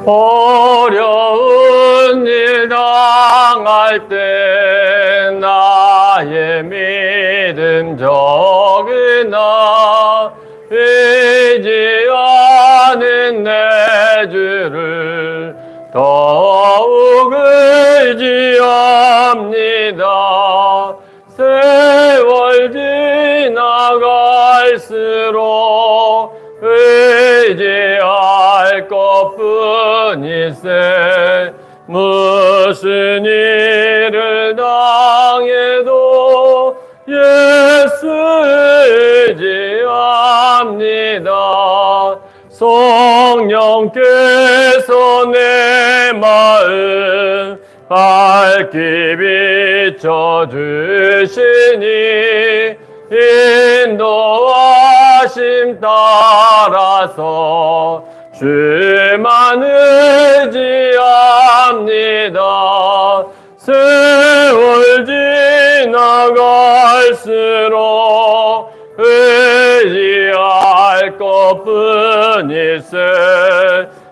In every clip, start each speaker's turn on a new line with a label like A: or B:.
A: 어려운 일 당할 때 나의 믿음 적으나 의지하는 내 주를 더욱 의지합니다. 세월 지나갈수록 의지할 것뿐이세. 무슨 일을 당해도 예수 의지합니다. 성령께서 내 마음 밝게 비춰주시니 인도하심 따라서 주만 의지합니다. 세월 지나갈수록 의지할 것뿐이세.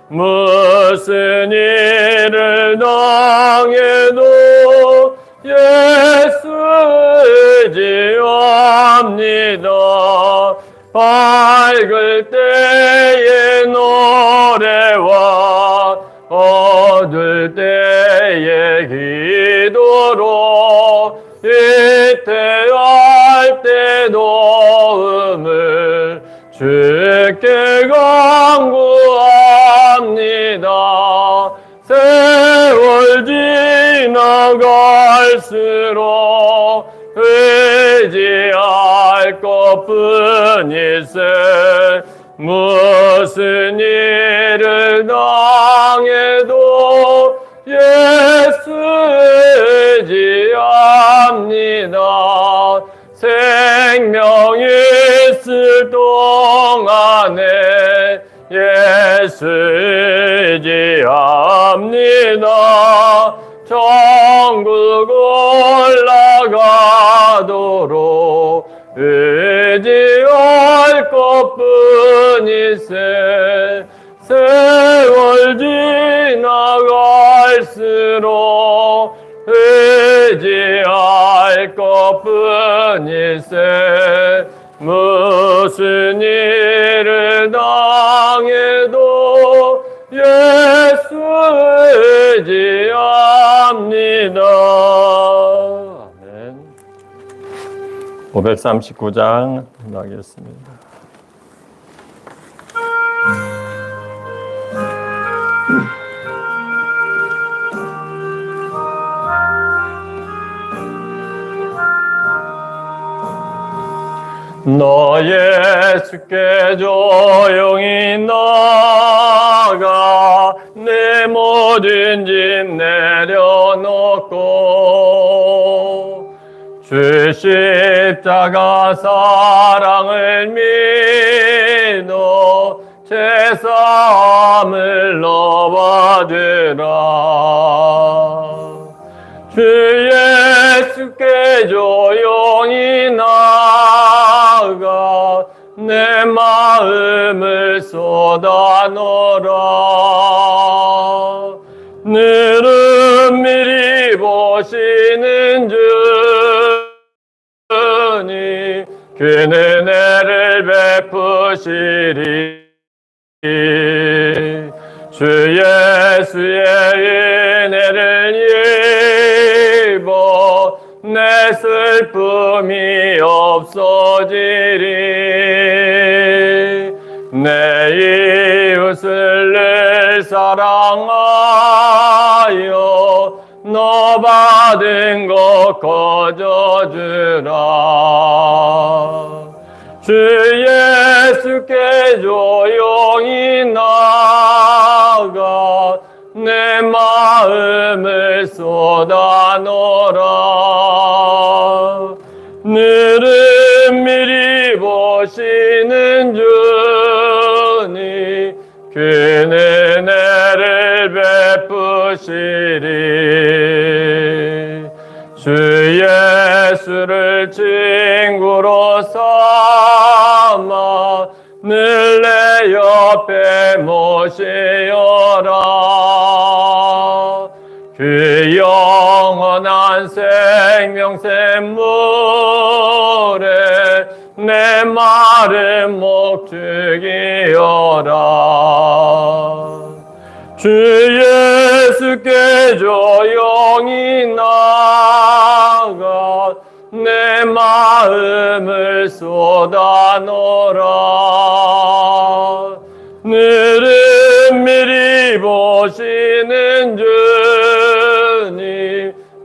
A: 무슨 일을 당해도 예수 의지합니다. 밝을 때의 노래와 어두울 때의 기도로 위태할 때 도움을 주께 간구합니다. 세월 지나갈수록 의지할 것뿐이세. 무슨 일을 당해도 예수 의지합니다. 생명 있을 동안에 예수 의지합니다. 천국 올라가도록 의지할 것뿐이세. 세월 지나갈수록 의지할 것뿐이세. 무슨 일을 당해도 예수 의지합니다. 아멘. 539장 나가겠습니다. 너 예수께 조용히 나가 내 모든 짐 내려놓고 주 십자가 사랑을 믿어 제사함을 너받으라. 주 예수께 조용히 나가 내 마음을 쏟아놓으라. 늘은 미리 보시는 주니 그 은혜를 베푸시리. 주 예수의 은혜를 입어 내 슬픔이 없어지리. 내 이웃을 늘 사랑하여 너 받은 것 거저주라. 주 예수께 조용히 나가 내 마음을 쏟아놓으라. 늘은 미리 보시는 주니 그 은혜를 베푸시리. 주 예수를 친구로 삼아 늘 내 옆에 모시어라. 그 영원한 생명샘물에 내 마른 목 죽이어라. 주 예수께 조용히 나가 내 마음을 쏟아놓으라. 늘은 미리 보시는 주님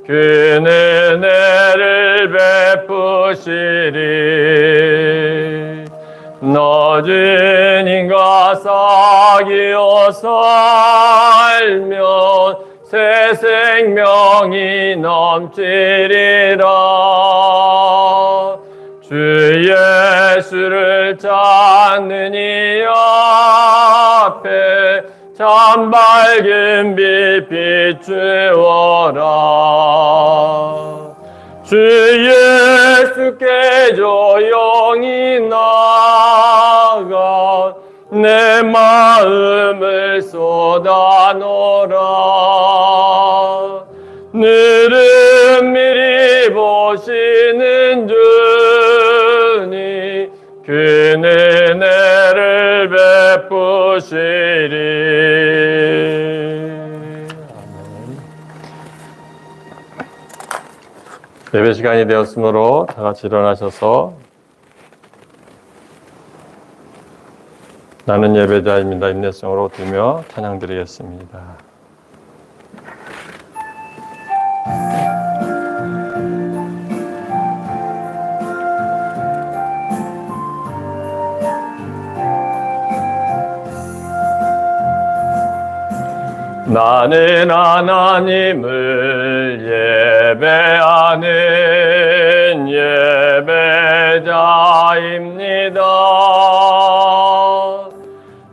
A: 그 은혜를 베푸시리. 늦은 인과 사귀어 살면 새 생명이 넘치리라. 주 예수를 찾는 이 앞에 참 밝은 빛 비추어라. 주 예수께 조용히 나가 내 마음을 쏟아놓으라. 늘은 미리 보시는 주님 그 은혜를 베푸시리. 예배 시간이 되었으므로 다 같이 일어나셔서 나는 예배자입니다 인내성으로 드리며 찬양드리겠습니다. 나는 하나님을 예배하는 예배자입니다.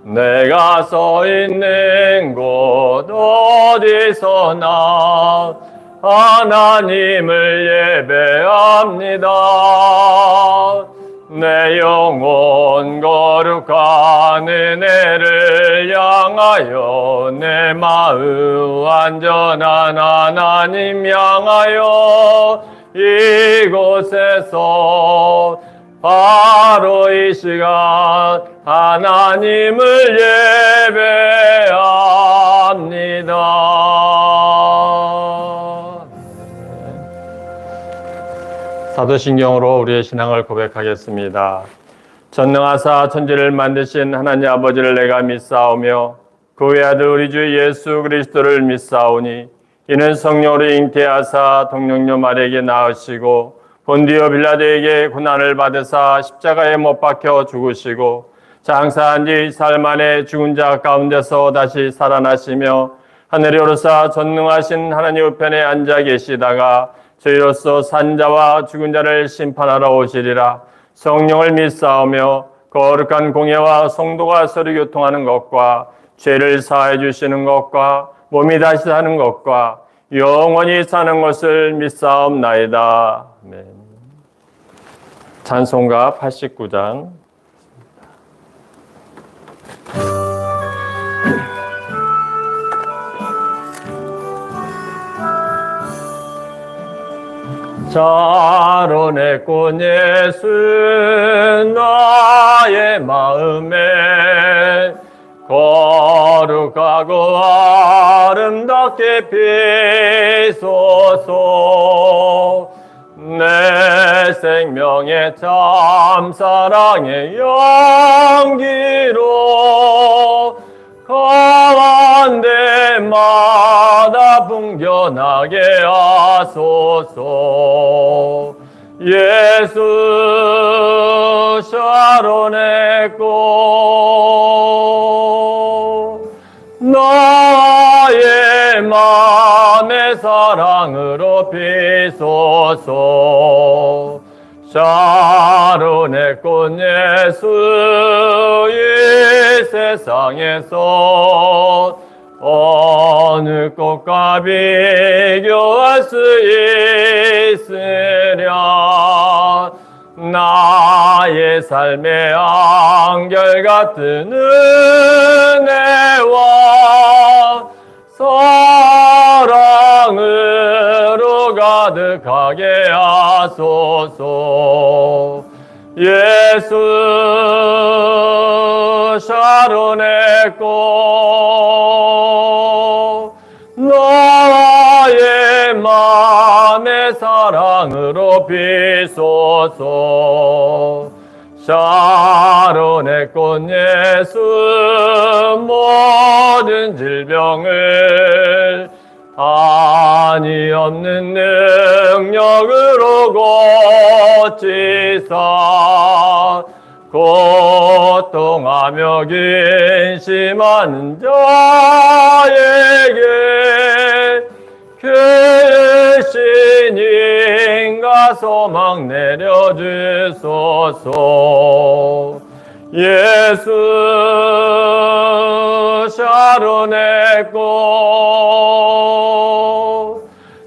A: 내가 서 있는 곳 어디서나 하나님을 예배합니다. 내 영혼 거룩한 은혜를 향하여 내 마음 완전한 하나님 향하여 이곳에서 바로 이 시간 하나님을 예배합니다. 사도신경으로 우리의 신앙을 고백하겠습니다. 전능하사 천지를 만드신 하나님 아버지를 내가 믿사오며 그 외아들 우리 주 예수 그리스도를 믿사오니 이는 성령으로 잉태하사 동정녀 마리아에게 낳으시고 본디오 빌라도에게 고난을 받으사 십자가에 못 박혀 죽으시고 장사한 지 사흘 만에 죽은 자 가운데서 다시 살아나시며 하늘에 오르사 전능하신 하나님 우편에 앉아 계시다가 저희로서 산자와 죽은 자를 심판하러 오시리라. 성령을 믿사오며 거룩한 공예와 성도가 서로 교통하는 것과 죄를 사해 주시는 것과 몸이 다시 사는 것과 영원히 사는 것을 믿사옵나이다. 아멘. 찬송가 89장. 자론의 꽃 예수 나의 마음에 거룩하고 아름답게 피소서. 내 생명의 참 사랑의 향기로 가운데마다 풍겨나게 하소서. 예수 샤론의 꽃 나의 맘의 사랑으로 피소서. 샤론의 꽃 예수 이 세상에서 어느 꽃과 비교할 수 있으랴. 나의 내 삶의 안결같은 은혜와 사랑으로 가득하게 하소서. 예수 샤론의 꽃 나의 맘의 사랑으로 비소서. 샤론의 꽃 예수 모든 질병을 한이 없는 능력으로 고치사 고통하며 근심하는 자에게 크신 힘과 소망 내려주소서. 예수 샤론의 꽃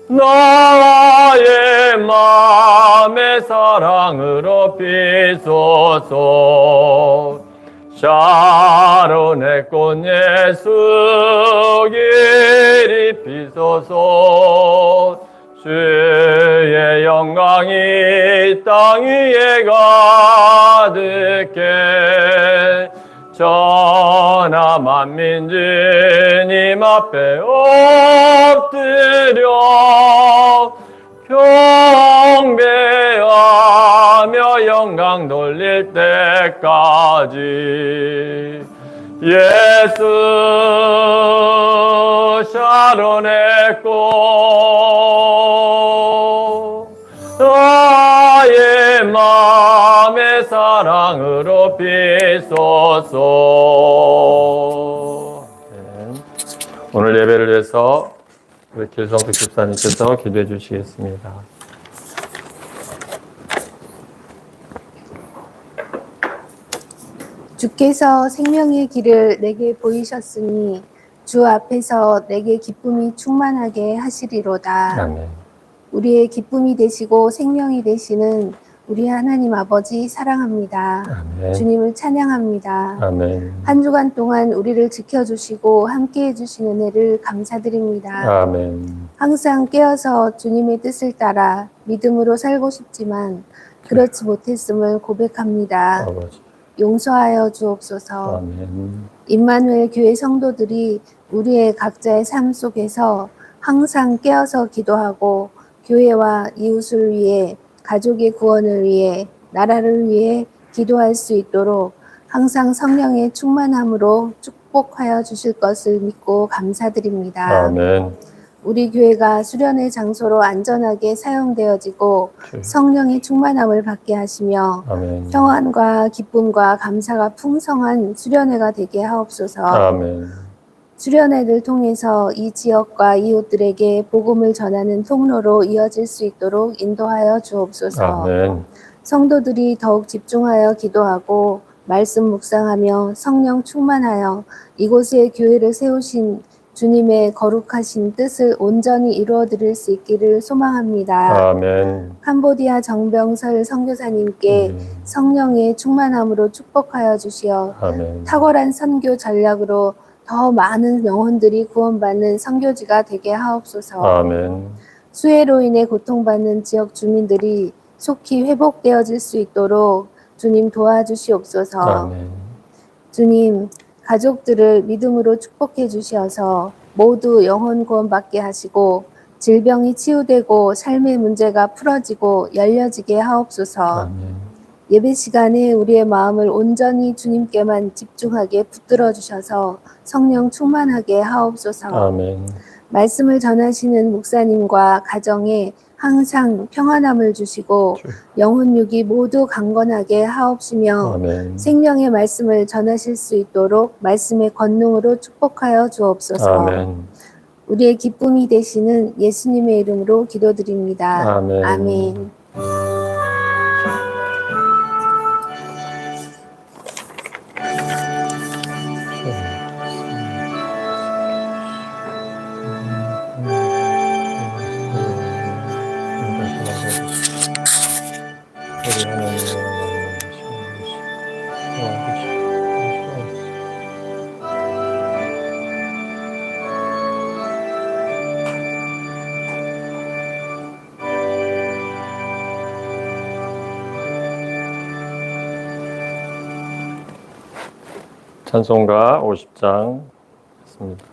A: 나의 맘의 사랑으로 비소서. 샤론의 꽃 예수 길이 비소서. 주의 영광이 땅 위에 가득해 전하 만민 주님 앞에 엎드려 경배하며 영광 돌릴 때까지. 예수 샤론의 꽃 나의 맘의 사랑으로 비소서. 오늘 예배를 위해서 우리 길성득 집사님께서 기도해 주시겠습니다.
B: 주께서 생명의 길을 내게 보이셨으니 주 앞에서 내게 기쁨이 충만하게 하시리로다.
A: 아멘.
B: 우리의 기쁨이 되시고 생명이 되시는 우리 하나님 아버지 사랑합니다.
A: 아멘.
B: 주님을 찬양합니다.
A: 아멘.
B: 한 주간 동안 우리를 지켜주시고 함께해 주신 은혜를 감사드립니다.
A: 아멘.
B: 항상 깨어서 주님의 뜻을 따라 믿음으로 살고 싶지만 그렇지 못했음을 고백합니다.
A: 아버지.
B: 용서하여 주옵소서.
A: 아멘.
B: 임마누엘 교회 성도들이 우리의 각자의 삶 속에서 항상 깨어서 기도하고 교회와 이웃을 위해 가족의 구원을 위해 나라를 위해 기도할 수 있도록 항상 성령의 충만함으로 축복하여 주실 것을 믿고 감사드립니다.
A: 아멘.
B: 우리 교회가 수련의 장소로 안전하게 사용되어지고 성령의 충만함을 받게 하시며
A: 아멘.
B: 평안과 기쁨과 감사가 풍성한 수련회가 되게 하옵소서.
A: 아멘.
B: 수련회를 통해서 이 지역과 이웃들에게 복음을 전하는 통로로 이어질 수 있도록 인도하여 주옵소서.
A: 아멘.
B: 성도들이 더욱 집중하여 기도하고 말씀 묵상하며 성령 충만하여 이곳에 교회를 세우신 주님의 거룩하신 뜻을 온전히 이루어 드릴 수 있기를 소망합니다.
A: 아멘.
B: 캄보디아 정병설 선교사님께 성령의 충만함으로 축복하여 주시어
A: 아멘.
B: 탁월한 선교 전략으로 더 많은 영혼들이 구원받는 선교지가 되게 하옵소서.
A: 아멘.
B: 수해로 인해 고통받는 지역 주민들이 속히 회복되어질 수 있도록 주님 도와주시옵소서.
A: 아멘.
B: 주님, 가족들을 믿음으로 축복해 주시어서 모두 영혼 구원받게 하시고 질병이 치유되고 삶의 문제가 풀어지고 열려지게 하옵소서.
A: 아멘.
B: 예배 시간에 우리의 마음을 온전히 주님께만 집중하게 붙들어 주셔서 성령 충만하게 하옵소서.
A: 아멘.
B: 말씀을 전하시는 목사님과 가정에 항상 평안함을 주시고 영혼 육이 모두 강건하게 하옵시며
A: 아멘.
B: 생명의 말씀을 전하실 수 있도록 말씀의 권능으로 축복하여 주옵소서.
A: 아멘.
B: 우리의 기쁨이 되시는 예수님의 이름으로 기도드립니다.
A: 아멘.
B: 아멘.
A: 우리 하나님의 찬송가 50장 있습니다.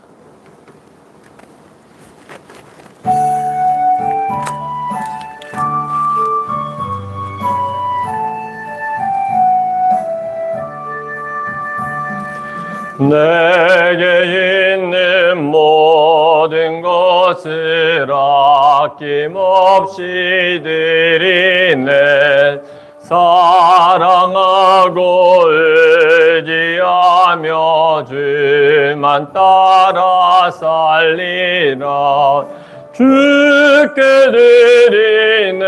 A: 내게 있는 모든 것을 아낌없이 드리네. 사랑하고 의지하며 주만 따라 살리라. 주께 드리네,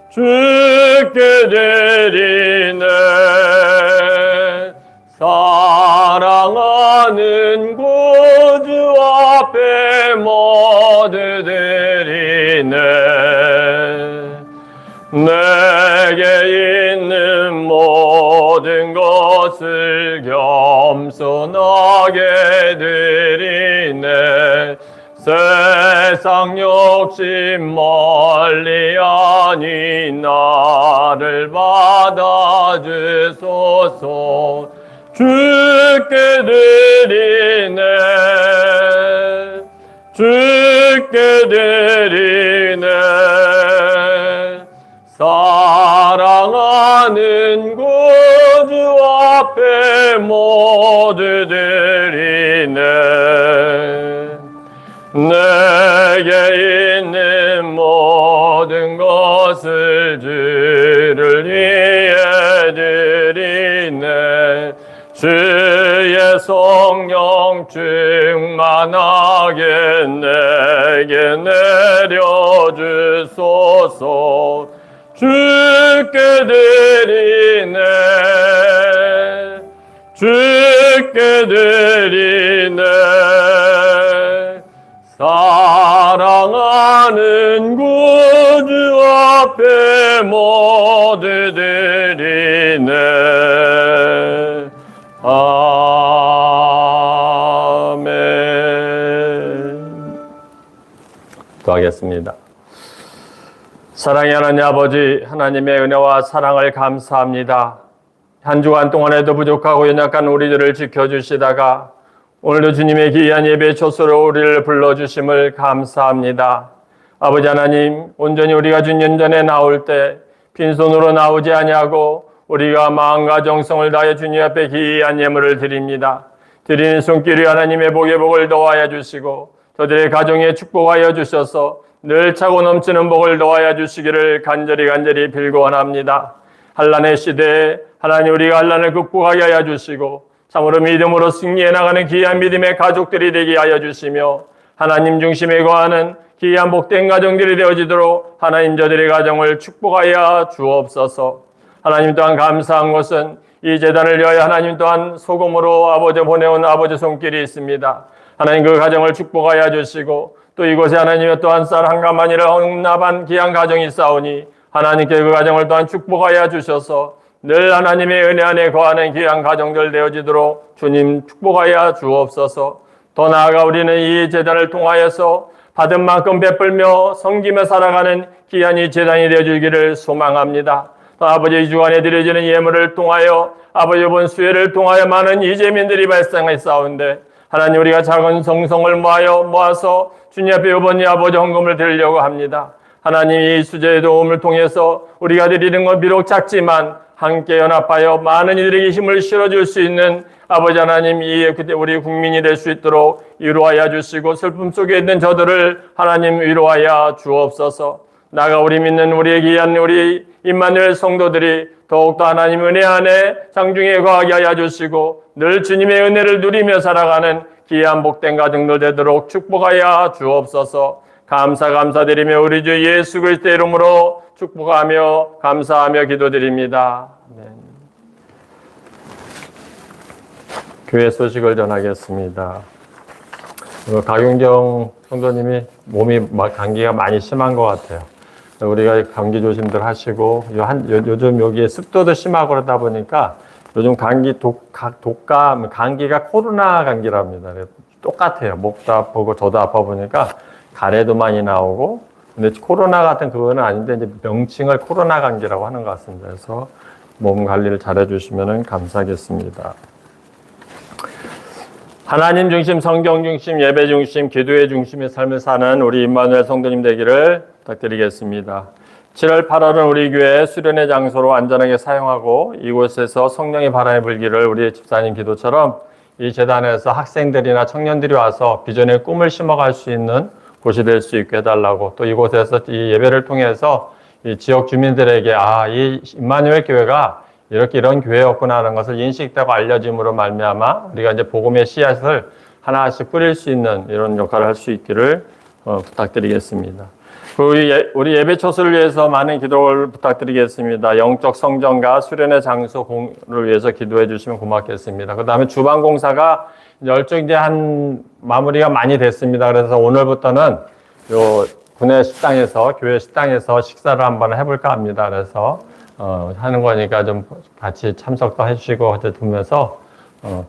A: 주께 드리네. 사랑하는 구주 앞에 모두 드리네. 내게 있는 모든 것을 겸손하게 드리네. 세상 욕심 멀리하니 나를 받아주소서. 주께 드리네, 주께 드리네. 사랑하는 구주 앞에 모두 드리네. 내게 있는 모든 것을 주를 위해 드리네. 주의 성령 충만하게 내게 내려주소서. 주께 드리네, 주께 드리네. 사랑하는 구주 앞에 모두 드리네. 아멘. 기도하겠습니다. 사랑의 하나님 아버지, 하나님의 은혜와 사랑을 감사합니다. 한 주간 동안에도 부족하고 연약한 우리들을 지켜주시다가 오늘도 주님의 귀한 예배 초소로 우리를 불러주심을 감사합니다. 아버지 하나님, 온전히 우리가 주님 전에 나올 때 빈손으로 나오지 아니하고 우리가 마음과 정성을 다해 주님 앞에 귀한 예물을 드립니다. 드리는 손길이 하나님의 복의 복을 더하여 주시고 저들의 가정에 축복하여 주셔서 늘 차고 넘치는 복을 더하여 주시기를 간절히 빌고 원합니다. 환난의 시대에 하나님 우리가 환난을 극복하게 하여 주시고 참으로 믿음으로 승리해 나가는 귀한 믿음의 가족들이 되게 하여 주시며 하나님 중심에 거하는 귀한 복된 가정들이 되어지도록 하나님 저들의 가정을 축복하여 주옵소서. 하나님 또한 감사한 것은 이 재단을 위하여 하나님 또한 소금으로 아버지 보내온 아버지 손길이 있습니다. 하나님 그 가정을 축복하여 주시고 또 이곳에 하나님의 또한 쌀 한 가마니를 헌납한 귀한 가정이 있사오니 하나님께 그 가정을 또한 축복하여 주셔서 늘 하나님의 은혜 안에 거하는 귀한 가정들 되어지도록 주님 축복하여 주옵소서. 더 나아가 우리는 이 재단을 통하여서 받은 만큼 베풀며 섬기며 살아가는 귀한 이 재단이 되어주기를 소망합니다. 또 아버지 이 주간에 드려지는 예물을 통하여 아버지 이번 수혜를 통하여 많은 이재민들이 발생했사온데 하나님 우리가 작은 성성을 모아서 주님 앞에 이번 이 아버지 헌금을 드리려고 합니다. 하나님 이 수제의 도움을 통해서 우리가 드리는 건 비록 작지만 함께 연합하여 많은 이들에게 힘을 실어줄 수 있는 아버지 하나님 이 그때 우리 국민이 될 수 있도록 위로하여 주시고 슬픔 속에 있는 저들을 하나님 위로하여 주옵소서. 나가 우리 믿는 우리의 귀한 우리 임마누엘 성도들이 더욱더 하나님 은혜 안에 장중에 거하게 하여 주시고 늘 주님의 은혜를 누리며 살아가는 귀한 복된 가정들 되도록 축복하여 주옵소서. 감사드리며 우리 주 예수 그리스도의 이름으로 축복하며 감사하며 기도드립니다. 아멘. 교회 소식을 전하겠습니다. 박윤경 성도님이 몸이 감기가 많이 심한 것 같아요. 우리가 감기 조심들 하시고 요즘 여기에 습도도 심하고 그러다 보니까 요즘 감기가 코로나 감기랍니다. 똑같아요. 목도 아프고 저도 아파 보니까 가래도 많이 나오고 근데 코로나 같은 그거는 아닌데 이제 명칭을 코로나 감기라고 하는 것 같습니다. 그래서 몸 관리를 잘해 주시면 감사하겠습니다. 하나님 중심, 성경 중심, 예배 중심, 기도의 중심의 삶을 사는 우리 임마누엘 성도님 되기를 부탁드리겠습니다. 7월, 8월은 우리 교회 수련의 장소로 안전하게 사용하고 이곳에서 성령의 바람이 불기를 우리 집사님 기도처럼 이 재단에서 학생들이나 청년들이 와서 비전의 꿈을 심어갈 수 있는 곳이 될 수 있게 해달라고, 또 이곳에서 이 예배를 통해서 이 지역 주민들에게 이 임마누엘 교회가 이런 교회였구나 하는 것을 인식되고 알려짐으로 말미암아 우리가 이제 복음의 씨앗을 하나씩 뿌릴 수 있는 이런 역할을 할 수 있기를 부탁드리겠습니다. 우리 예배 초소를 위해서 많은 기도를 부탁드리겠습니다. 영적 성전과 수련의 장소를 위해서 기도해 주시면 고맙겠습니다. 그 다음에 주방 공사가 이제 한 마무리가 많이 됐습니다. 그래서 오늘부터는 요 군내 식당에서, 교회 식당에서 식사를 한번 해볼까 합니다. 그래서 하는 거니까 좀 같이 참석도 해주시고 보면서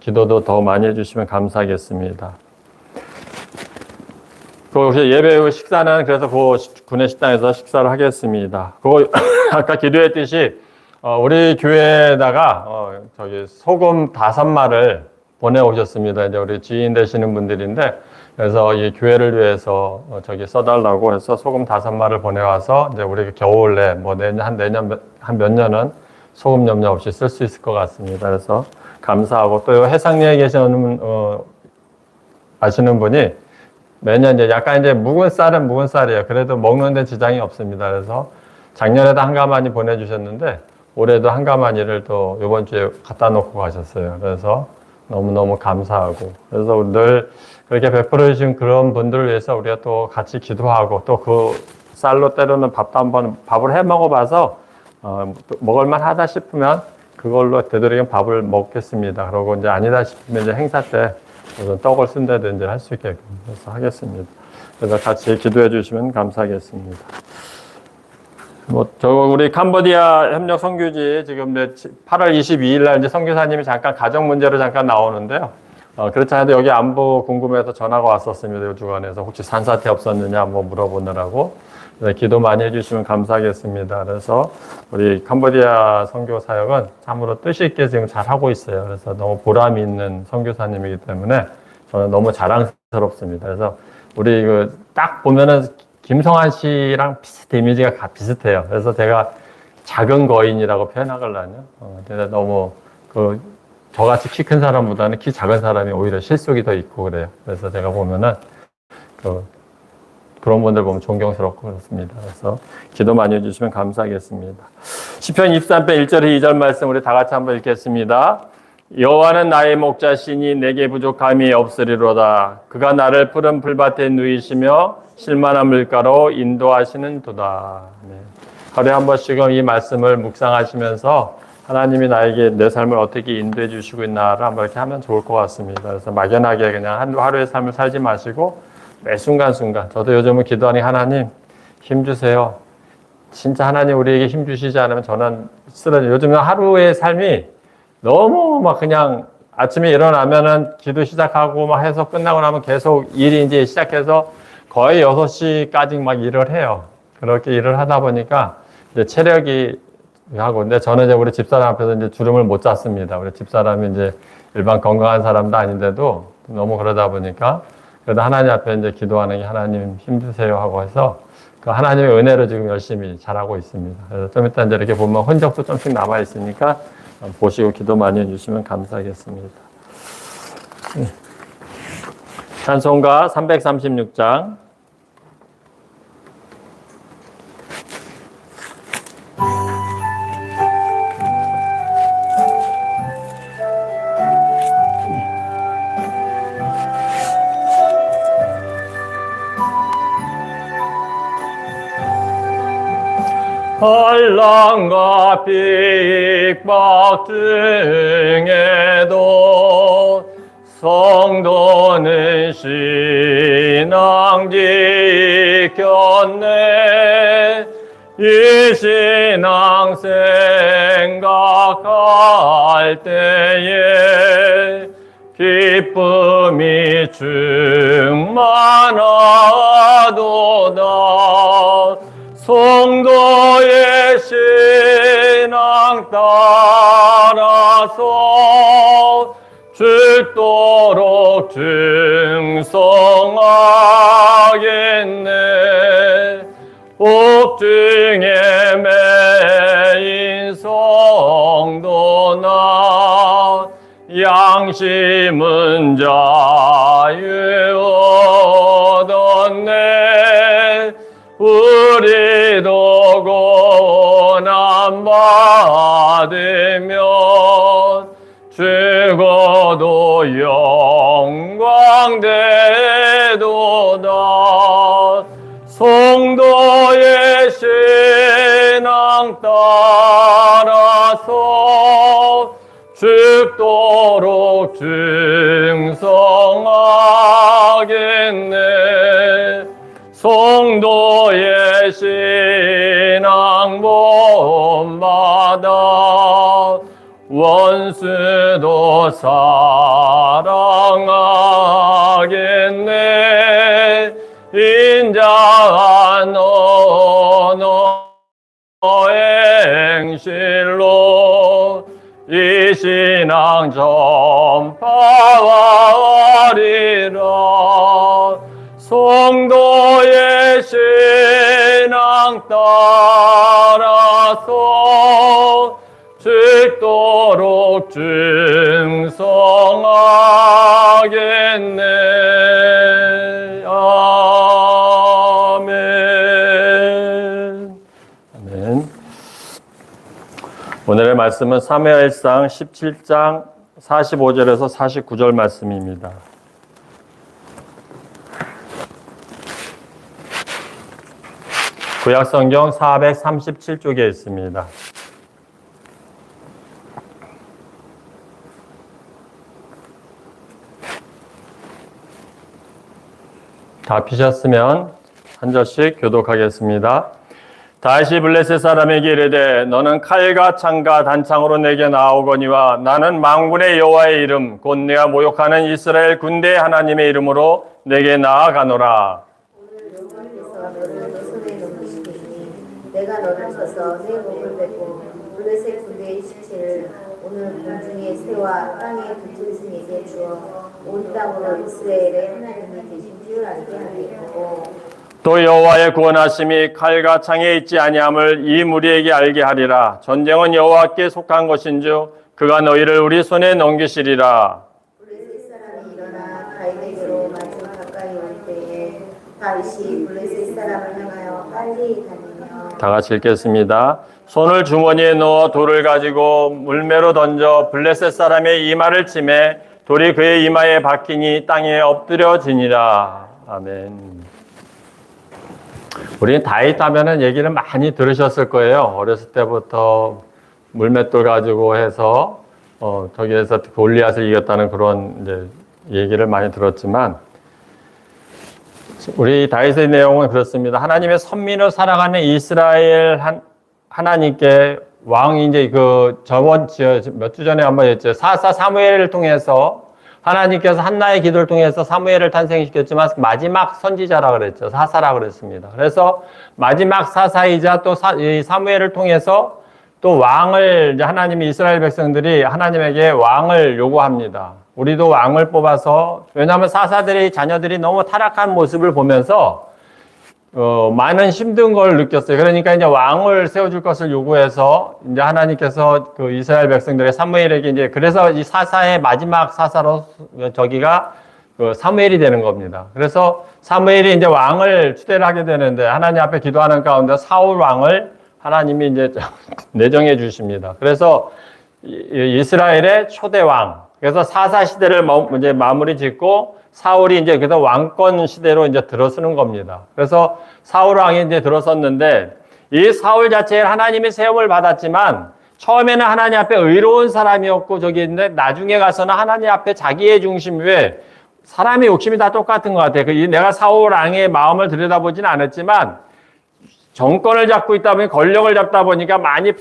A: 기도도 더 많이 해주시면 감사하겠습니다. 그 예배 식사는 그래서 그 군내 식당에서 식사를 하겠습니다. 아까 기도했듯이 우리 교회에다가 소금 5마를 보내오셨습니다. 이제 우리 지인 되시는 분들인데, 그래서 이 교회를 위해서 써달라고 해서 소금 5마를 보내와서 이제 우리 겨울에 한 몇 년은 소금 염려 없이 쓸 수 있을 것 같습니다. 그래서 감사하고, 또 해상리에 계시는 아시는 분이 매년 이제 약간 이제 묵은 쌀은 묵은 쌀이에요. 그래도 먹는 데 지장이 없습니다. 그래서 작년에도 한 가마니 보내주셨는데 올해도 한 가마니를 또 이번 주에 갖다 놓고 가셨어요. 그래서 너무너무 감사하고, 그래서 늘 그렇게 베풀어 주신 그런 분들을 위해서 우리가 또 같이 기도하고, 또 그 쌀로 때로는 밥을 해 먹어봐서 먹을만 하다 싶으면 그걸로 되도록이면 밥을 먹겠습니다. 그러고 이제 아니다 싶으면 이제 행사 때 무슨 떡을 쓴다든지 할 수 있게끔 해서 하겠습니다. 그래서 같이 기도해 주시면 감사하겠습니다. 우리 캄보디아 협력 선교지 지금 8월 22일 날 이제 선교사님이 잠깐 가정 문제로 잠깐 나오는데요. 그렇지 않아도 여기 안부 궁금해서 전화가 왔었습니다. 요 주간에서 혹시 산사태 없었느냐 물어보느라고. 기도 많이 해주시면 감사하겠습니다. 그래서 우리 캄보디아 선교 사역은 참으로 뜻이 있게 지금 잘 하고 있어요. 그래서 너무 보람이 있는 선교사님이기 때문에 저는 너무 자랑스럽습니다. 그래서 우리 딱 보면은 김성환 씨랑 이미지가 비슷해요. 그래서 제가 작은 거인이라고 표현하거든요. 근데 너무 저같이 키 큰 사람보다는 키 작은 사람이 오히려 실속이 더 있고 그래요. 그래서 제가 보면은 그런 분들 보면 존경스럽고 그렇습니다. 그래서 기도 많이 해주시면 감사하겠습니다. 시편 23편 1절 2절 말씀 우리 다 같이 한번 읽겠습니다. 여호와는 나의 목자시니 내게 부족함이 없으리로다. 그가 나를 푸른 풀밭에 누이시며 실만한 물가로 인도하시는 도다. 네. 하루에 한 번씩은 이 말씀을 묵상하시면서 하나님이 나에게 내 삶을 어떻게 인도해 주시고 있나를 한번 이렇게 하면 좋을 것 같습니다. 그래서 막연하게 그냥 하루의 삶을 살지 마시고 매 순간순간, 저도 요즘은 기도하니 하나님 힘 주세요. 진짜 하나님 우리에게 힘 주시지 않으면 저는 쓰러져요. 요즘은 하루의 삶이 너무 막 그냥 아침에 일어나면은 기도 시작하고 막 해서 끝나고 나면 계속 일이 이제 시작해서 거의 6시까지 막 일을 해요. 그렇게 일을 하다 보니까 이제 체력이 하고, 근데 저는 이제 우리 집사람 앞에서 이제 주름을 못 잡습니다. 우리 집사람이 이제 일반 건강한 사람도 아닌데도 너무 그러다 보니까 그래도 하나님 앞에 이제 기도하는 게 하나님 힘주세요 하고 해서 그 하나님의 은혜로 지금 열심히 잘하고 있습니다. 그래서 좀 이따 이제 이렇게 보면 흔적도 좀씩 남아 있으니까 보시고 기도 많이 해주시면 감사하겠습니다. 찬송가 336장. 환난과 핍박 등에도 성도는 신앙 지켰네. 이 신앙 생각할 때에 기쁨이 충만하도다. 성도의 신앙 따 따라서 죽도록 증성하겠네. 옥중에 매인 성도나 양심은 자유 얻었네. 우리도 고난 받으면 죽어도 영광 되도다. 성도의 신앙 따라서 죽도록 증성하겠네. 성도의 신앙 본받아 원수도 사랑하겠네. 인자한 언어의 행실로 이 신앙 전파하리라. 성도의 신앙 따라서 죽도록 증성하겠네. 아멘. 아멘. 오늘의 말씀은 사무엘상 17장 45절에서 49절 말씀입니다. 구약성경 437쪽에 있습니다. 다 피셨으면 한 절씩 교독하겠습니다. 다시 블레셋 사람에게 이르되 너는 칼과 창과 단창으로 내게 나오거니와 나는 만군의 여호와의 이름 곧 내가 모욕하는 이스라엘 군대의 하나님의 이름으로 내게 나아가노라.
C: 오늘 여호와께서 너를 내 손에 넘기시리니 내가 너를 쳐서 내 목을 뱉고 블레셋 군대의 시체를 오늘 공중의 새와 땅의 두짐승에게 주어 온 땅으로 이스라엘의 하나님이 되신 줄 알게 하겠고
A: 또 여호와의 구원하심이 칼과 창에 있지 아니함을 이 무리에게 알게 하리라. 전쟁은 여호와께 속한 것인즉 그가 너희를 우리 손에 넘기시리라.
C: 블레셋 사람이 일어나 가이드에게로 마침 가까이 올 때에 다윗이 블레셋 사람을 향하여 빨리 다니며
A: 다 같이 읽겠습니다. 손을 주머니에 넣어 돌을 가지고 물매로 던져 블레셋 사람의 이마를 치매 돌이 그의 이마에 박히니 땅에 엎드려지니라. 아멘. 우리는 다윗 하면은 얘기를 많이 들으셨을 거예요. 어렸을 때부터 물맷돌 가지고 해서 저기에서 골리앗을 이겼다는 그런 이제 얘기를 많이 들었지만 우리 다윗의 내용은 그렇습니다. 하나님의 선민으로 살아가는 이스라엘 하나님께 왕이 이제 저번 몇 주 전에 한번 했죠. 사무엘을 통해서 하나님께서 한나의 기도를 통해서 사무엘을 탄생시켰지만 마지막 선지자라 그랬죠. 사사라 그랬습니다. 그래서 마지막 사사이자 또 사무엘을 통해서 또 왕을 이제 하나님이 이스라엘 백성들이 하나님에게 왕을 요구합니다. 우리도 왕을 뽑아서 왜냐하면 사사들의 자녀들이 너무 타락한 모습을 보면서 많은 힘든 걸 느꼈어요. 그러니까 이제 왕을 세워줄 것을 요구해서 이제 하나님께서 그 이스라엘 백성들의 사무엘에게 이제 그래서 이 사사의 마지막 사사로 저기가 그 사무엘이 되는 겁니다. 그래서 사무엘이 이제 왕을 추대를 하게 되는데 하나님 앞에 기도하는 가운데 사울 왕을 하나님이 이제 내정해 주십니다. 그래서 이스라엘의 초대 왕. 그래서 사사 시대를 이제 마무리 짓고 사울이 이제 그래서 왕권 시대로 이제 들어서는 겁니다. 그래서 사울 왕이 이제 들어섰는데 이 사울 자체에 하나님의 세움을 받았지만 처음에는 하나님 앞에 의로운 사람이었고 저기 있는데 나중에 가서는 하나님 앞에 자기의 중심 외에 사람의 욕심이 다 똑같은 것 같아요. 내가 사울 왕의 마음을 들여다보지는 않았지만 정권을 잡고 있다 보니 권력을 잡다 보니까 많이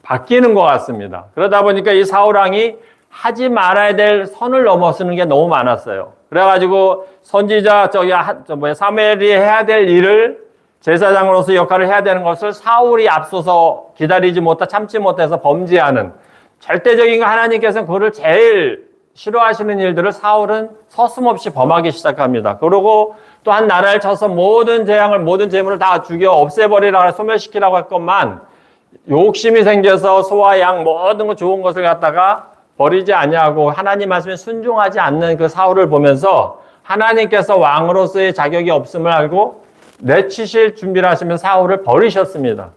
A: 바뀌는 것 같습니다. 그러다 보니까 이 사울 왕이 하지 말아야 될 선을 넘어서는 게 너무 많았어요. 그래가지고 선지자 사무엘이 해야 될 일을 제사장으로서 역할을 해야 되는 것을 사울이 앞서서 기다리지 못해 참지 못해서 범죄하는 절대적인 거 하나님께서는 그거를 제일 싫어하시는 일들을 사울은 서슴없이 범하기 시작합니다. 그러고 또 한 나라를 쳐서 모든 재앙을, 모든 재물을 다 죽여 없애버리라고 소멸시키라고 했건만 욕심이 생겨서 소와 양 모든 거 좋은 것을 갖다가 버리지 아니하고 하나님 말씀에 순종하지 않는 그 사울을 보면서 하나님께서 왕으로서의 자격이 없음을 알고 내치실 준비를 하시면 사울을 버리셨습니다.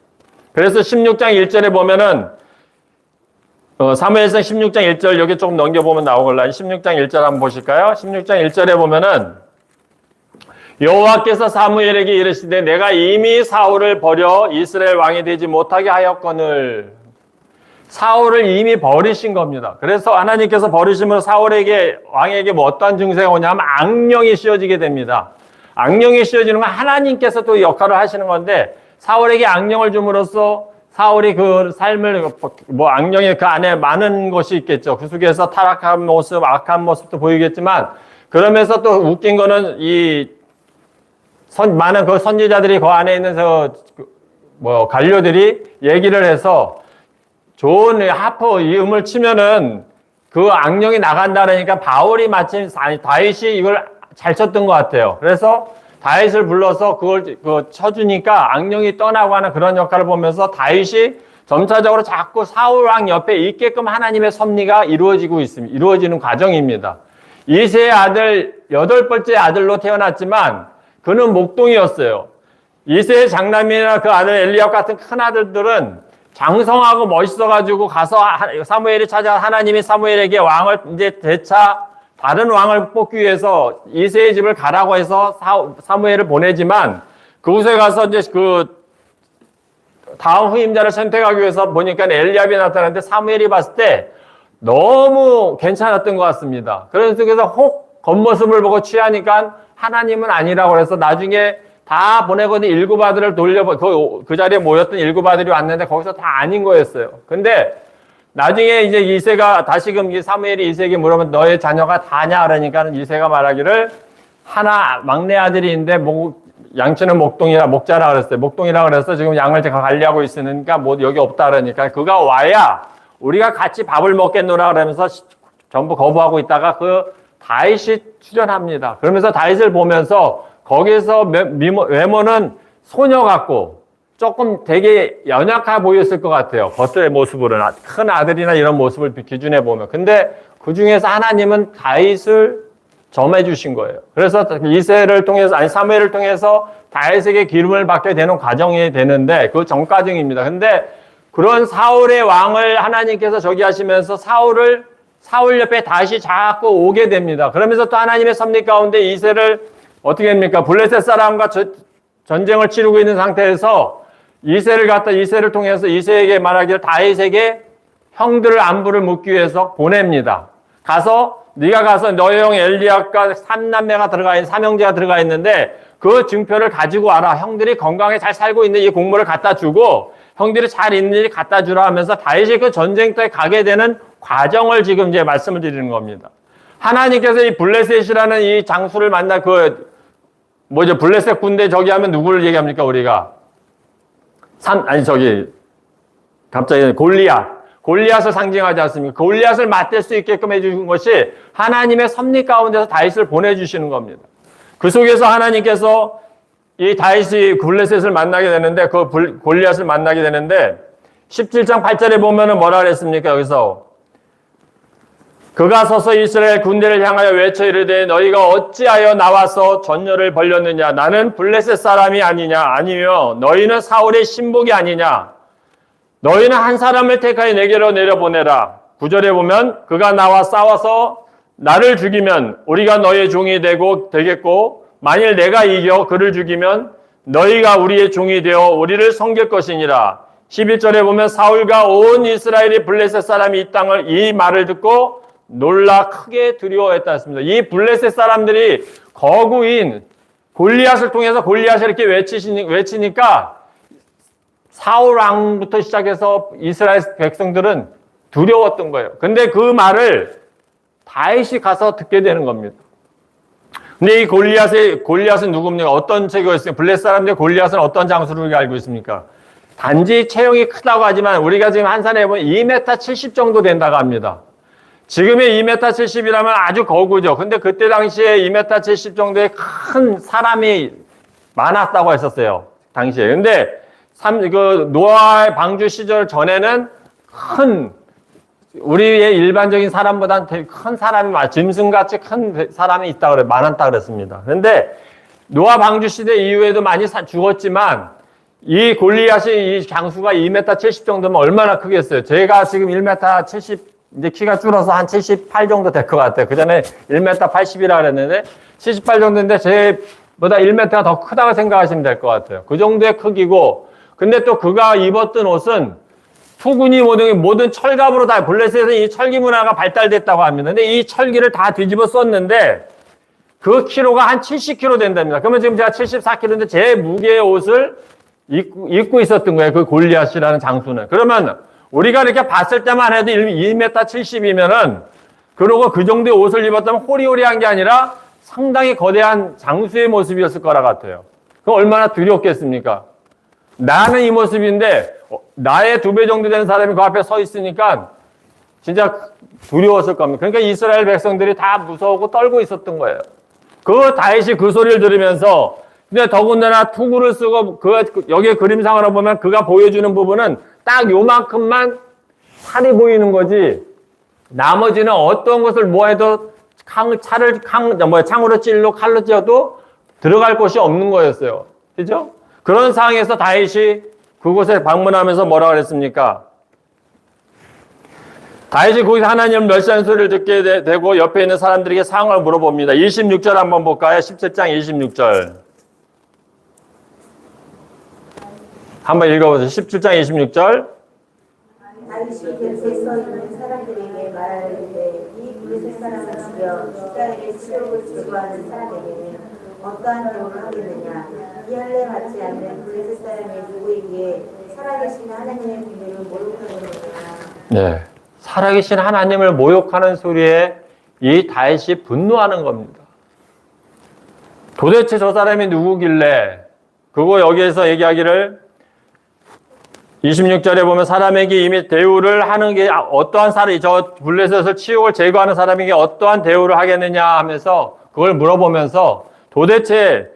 A: 그래서 16장 1절에 보면은 사무엘상 16장 1절 여기 조금 넘겨보면 나오걸라. 16장 1절 한번 보실까요? 16장 1절에 보면은 여호와께서 사무엘에게 이르시되 내가 이미 사울을 버려 이스라엘 왕이 되지 못하게 하였거늘. 사울을 이미 버리신 겁니다. 그래서 하나님께서 버리심으로 사울에게 왕에게 뭐 어떠한 증세가 오냐면 악령이 씌워지게 됩니다. 악령이 씌워지는 건 하나님께서 또 역할을 하시는 건데 사울에게 악령을 줌으로써 사울이 그 삶을 뭐 악령이 그 안에 많은 것이 있겠죠. 그 속에서 타락한 모습, 악한 모습도 보이겠지만 그러면서 또 웃긴 거는 많은 그 선지자들이 그 안에 있는 관료들이 얘기를 해서 좋은 하프 이 음을 치면은 그 악령이 나간다니까 바울이 마침 다윗이 이걸 잘 쳤던 것 같아요. 그래서 다윗을 불러서 그걸 쳐주니까 악령이 떠나고 하는 그런 역할을 보면서 다윗이 점차적으로 자꾸 사울 왕 옆에 있게끔 하나님의 섭리가 이루어지는 과정입니다. 이세의 아들 8번째 아들로 태어났지만 그는 목동이었어요. 이세의 장남이나 그 아들 엘리압 같은 큰 아들들은 장성하고 멋있어가지고 가서 사무엘이 찾아 하나님이 사무엘에게 왕을 이제 다른 왕을 뽑기 위해서 이세의 집을 가라고 해서 사무엘을 보내지만 그곳에 가서 이제 그 다음 후임자를 선택하기 위해서 보니까 엘리압이 나타났는데 사무엘이 봤을 때 너무 괜찮았던 것 같습니다. 그래서 혹 겉모습을 보고 취하니까 하나님은 아니라고 해서 나중에 다 보내거든 7 아들을 그 자리에 모였던 7 아들이 왔는데 거기서 다 아닌 거였어요. 근데 나중에 이제 이세가 다시금 사무엘이 이세에게 물으면 너의 자녀가 다냐 그러니까 이세가 말하기를 하나 막내 아들이 있는데 양치는 목자라 그랬어요. 목동이라 그래서 지금 양을 제가 관리하고 있으니까 여기 없다 그러니까 그가 와야 우리가 같이 밥을 먹겠노라 그러면서 전부 거부하고 있다가 그 다윗이 출연합니다. 그러면서 다윗을 보면서 거기서 외모는 소녀 같고 조금 되게 연약해 보였을 것 같아요. 겉의 모습으로는 큰 아들이나 이런 모습을 기준해 보면. 근데 그 중에서 하나님은 다윗을 점해 주신 거예요. 그래서 사무엘을 통해서 다윗에게 기름을 받게 되는 과정이 되는데 그 전 과정입니다. 근데 그런 사울의 왕을 하나님께서 저기 하시면서 사울 옆에 다시 자꾸 오게 됩니다. 그러면서 또 하나님의 섭리 가운데 이세를 어떻게 합니까? 블레셋 사람과 전쟁을 치르고 있는 상태에서 이세를 통해서 이세에게 말하기를 다윗에게 형들을 안부를 묻기 위해서 보냅니다. 네가 가서 너의 형 엘리압과 3남매가 들어가 있는 3형제가 들어가 있는데 그 증표를 가지고 와라. 형들이 건강에 잘 살고 있는 이 공물을 갖다 주고 형들이 잘 있는지 갖다 주라 하면서 다윗이 그 전쟁터에 가게 되는 과정을 지금 이제 말씀을 드리는 겁니다. 하나님께서 이 블레셋이라는 이 장수를 만나 블레셋 군대 저기 하면 누구를 얘기합니까, 우리가? 갑자기 골리앗을 상징하지 않습니까? 골리앗을 맞댈 수 있게끔 해주신 것이 하나님의 섭리 가운데서 다윗을 보내주시는 겁니다. 그 속에서 하나님께서 이 다윗이 블레셋을 만나게 되는데, 골리앗을 만나게 되는데, 17장 8절에 보면은 뭐라 그랬습니까, 여기서? 그가 서서 이스라엘 군대를 향하여 외쳐 이르되 너희가 어찌하여 나와서 전열을 벌렸느냐? 나는 블레셋 사람이 아니냐? 아니며 너희는 사울의 신복이 아니냐? 너희는 한 사람을 택하여 내게로 내려보내라. 9절에 보면 그가 나와 싸워서 나를 죽이면 우리가 너의 종이 되겠고 만일 내가 이겨 그를 죽이면 너희가 우리의 종이 되어 우리를 섬길 것이니라. 11절에 보면 사울과 온 이스라엘이 블레셋 사람이 이 말을 듣고 놀라 크게 두려워했다 했습니다. 이 블레셋 사람들이 거구인 골리앗을 통해서 골리앗을 이렇게 외치니까 사울 왕부터 시작해서 이스라엘 백성들은 두려웠던 거예요. 근데 그 말을 다윗이 가서 듣게 되는 겁니다. 근데 이 골리앗은 누굽니까? 어떤 체격이었어요? 블레셋 사람들의 골리앗은 어떤 장수를 알고 있습니까? 단지 체형이 크다고 하지만 우리가 지금 한산에 보면 2m 70 정도 된다고 합니다. 지금의 2m 70이라면 아주 거구죠. 근데 그때 당시에 2m 70 정도의 큰 사람이 많았다고 했었어요. 당시에. 근데 노아의 방주 시절 전에는 우리의 일반적인 사람보다는 되게 큰 사람이, 짐승같이 큰 사람이 많았다 그랬습니다. 그런데 노아 방주 시대 이후에도 많이 죽었지만 이 골리앗이 이 장수가 2m 70 정도면 얼마나 크겠어요. 제가 지금 1m 70, 이제 키가 줄어서 한 78 정도 될 것 같아요. 그 전에 1m 80이라 그랬는데 78 정도인데 제보다 1m가 더 크다고 생각하시면 될 것 같아요. 그 정도의 크기고, 근데 또 그가 입었던 옷은 투구니 모든 철갑으로 다, 블레셋에서 이 철기 문화가 발달됐다고 합니다. 근데 이 철기를 다 뒤집어 썼는데 그 키로가 한 70kg 된답니다. 그러면 지금 제가 74kg인데 제 무게의 옷을 입고 있었던 거예요. 그 골리앗이라는 장수는. 그러면 우리가 이렇게 봤을 때만 해도 2m 70이면은, 그러고 그 정도의 옷을 입었다면 호리호리한 게 아니라 상당히 거대한 장수의 모습이었을 거라 같아요. 그럼 얼마나 두렵겠습니까? 나는 이 모습인데 나의 2배 정도 되는 사람이 그 앞에 서 있으니까 진짜 두려웠을 겁니다. 그러니까 이스라엘 백성들이 다 무서워하고 떨고 있었던 거예요. 그 다윗이 그 소리를 들으면서, 근데 더군다나 투구를 쓰고 여기 그림상으로 보면 그가 보여주는 부분은 딱 요만큼만 살이 보이는 거지, 나머지는 어떤 것을 뭐 해도 창으로 찔러 칼로 찌어도 들어갈 곳이 없는 거였어요. 그죠? 그런 상황에서 다윗이 그곳에 방문하면서 뭐라 그랬습니까? 다윗이 거기서 하나님을 멸시하는 소리를 듣게 되고 옆에 있는 사람들에게 상황을 물어봅니다. 26절 한번 볼까요? 17장 26절. 한번 읽어보세요. 17장 26절.
C: 다윗이 곁에 서 있는 사람들에게 말하되 이 블레셋 사람을 죽여 이스라엘의 치욕을 제거하는 사람에게는 어떠한 대우를 하겠느냐. 이 할례 받지 않는 블레셋 사람의 누구에게 살아계신 하나님의 군대를 모욕하느냐.
A: 네, 살아계신 하나님을 모욕하는 소리에 이 다윗이 분노하는 겁니다. 도대체 저 사람이 누구길래, 그거 여기에서 얘기하기를 26절에 보면 사람에게 이미 대우를 하는 게 어떠한 사람이, 저 블레셋에서 치욕을 제거하는 사람에게 어떠한 대우를 하겠느냐 하면서 그걸 물어보면서 도대체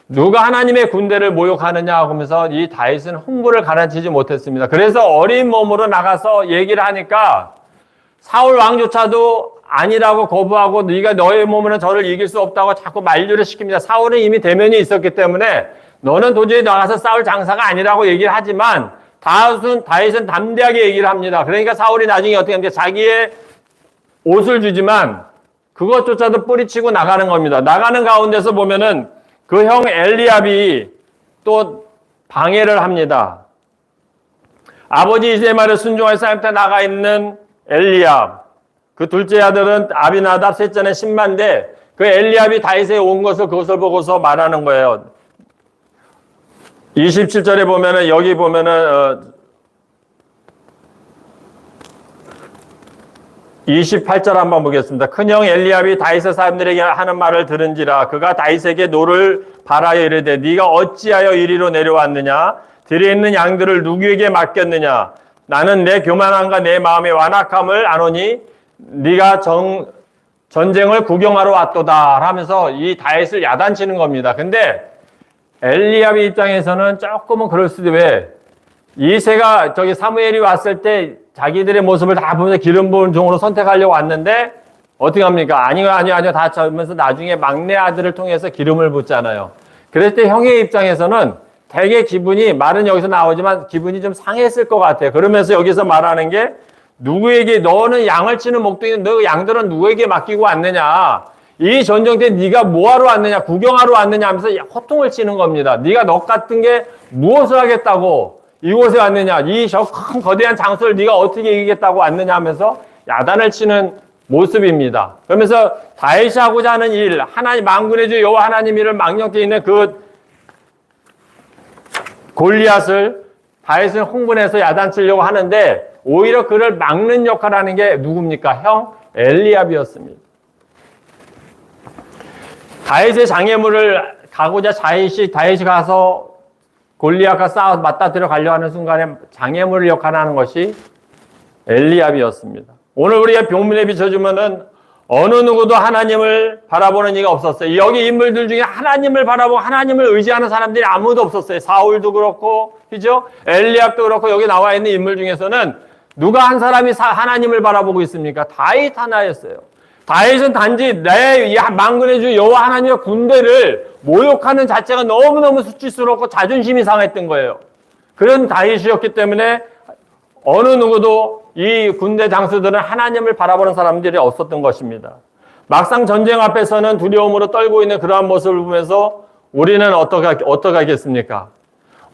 A: 누가 하나님의 군대를 모욕하느냐 하면서 이 다윗은 흥분을 가라앉히지 못했습니다. 그래서 어린 몸으로 나가서 얘기를 하니까 사울 왕조차도 아니라고 거부하고 네가 너의 몸으로는 저를 이길 수 없다고 자꾸 만류를 시킵니다. 사울은 이미 대면이 있었기 때문에 너는 도저히 나가서 싸울 장사가 아니라고 얘기를 하지만 다윗은 담대하게 얘기를 합니다. 그러니까 사울이 나중에 어떻게 합니까? 자기의 옷을 주지만 그것조차도 뿌리치고 나가는 겁니다. 나가는 가운데서 보면은 그 형 엘리압이 또 방해를 합니다. 아버지 이세의 말에 순종할 사람한테 나가 있는 엘리압, 그 둘째 아들은 아비나답, 셋째는 신마인데 그 엘리압이 다윗에 온 것을 그것을 보고서 말하는 거예요. 27절에 보면은, 여기 보면은 28절 한번 보겠습니다. 큰형 엘리압이 다윗의 사람들에게 하는 말을 들은지라 그가 다윗에게 노를 바라여 이르되 네가 어찌하여 이리로 내려왔느냐? 들에 있는 양들을 누구에게 맡겼느냐? 나는 내 교만함과 내 마음의 완악함을 아노니 네가 전쟁을 구경하러 왔도다 하면서 이 다윗을 야단치는 겁니다. 근데 엘리압의 입장에서는 조금은 그럴 수도, 왜? 이새가 사무엘이 왔을 때 자기들의 모습을 다 보면서 기름 부은 종으로 선택하려고 왔는데 어떻게 합니까? 아니요 다 저면서 나중에 막내 아들을 통해서 기름을 붓잖아요. 그럴 때 형의 입장에서는 되게 기분이, 말은 여기서 나오지만 기분이 좀 상했을 것 같아요. 그러면서 여기서 말하는 게 누구에게, 너는 양을 치는 목동인데 너 양들은 누구에게 맡기고 왔느냐? 이 전쟁 때 네가 뭐하러 왔느냐? 구경하러 왔느냐? 하면서 호통을 치는 겁니다. 네가 너 같은 게 무엇을 하겠다고 이곳에 왔느냐? 이 저 큰 거대한 장소를 네가 어떻게 이기겠다고 왔느냐 하면서 야단을 치는 모습입니다. 그러면서 다윗이 하고자 하는 일, 하나님 만군의 주 여호와 하나님 이를 망령되어 있는 그 골리앗을 다윗은 흥분해서 야단치려고 하는데 오히려 그를 막는 역할을 하는 게 누굽니까? 형 엘리압이었습니다. 다윗의 장애물을 가고자 다윗이 가서 골리앗과 싸워 맞닥뜨려 가려 하는 순간에 장애물을 역할하는 것이 엘리압이었습니다. 오늘 우리가 본문에 비춰주면은 어느 누구도 하나님을 바라보는 이가 없었어요. 여기 인물들 중에 하나님을 바라보고 하나님을 의지하는 사람들이 아무도 없었어요. 사울도 그렇고, 그죠? 엘리압도 그렇고, 여기 나와 있는 인물 중에서는 누가 한 사람이 하나님을 바라보고 있습니까? 다윗 하나였어요. 다윗은 단지 내 만군의 주 여호와 하나님의 군대를 모욕하는 자체가 너무너무 수치스럽고 자존심이 상했던 거예요. 그런 다윗이었기 때문에 어느 누구도 이 군대 장수들은 하나님을 바라보는 사람들이 없었던 것입니다. 막상 전쟁 앞에서는 두려움으로 떨고 있는 그러한 모습을 보면서 우리는 어떻게 하겠습니까?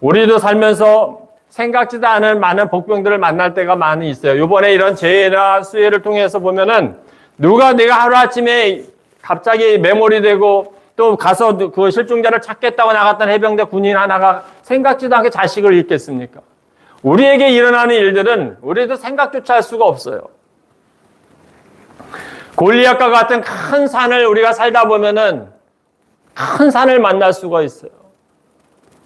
A: 우리도 살면서 생각지도 않은 많은 복병들을 만날 때가 많이 있어요. 이번에 이런 재해나 수해를 통해서 보면은 내가 하루아침에 갑자기 메모리 되고 또 가서 그 실종자를 찾겠다고 나갔던 해병대 군인 하나가 생각지도 않게 자식을 잃겠습니까? 우리에게 일어나는 일들은 우리도 생각조차 할 수가 없어요. 골리앗과 같은 큰 산을 우리가 살다 보면은 큰 산을 만날 수가 있어요.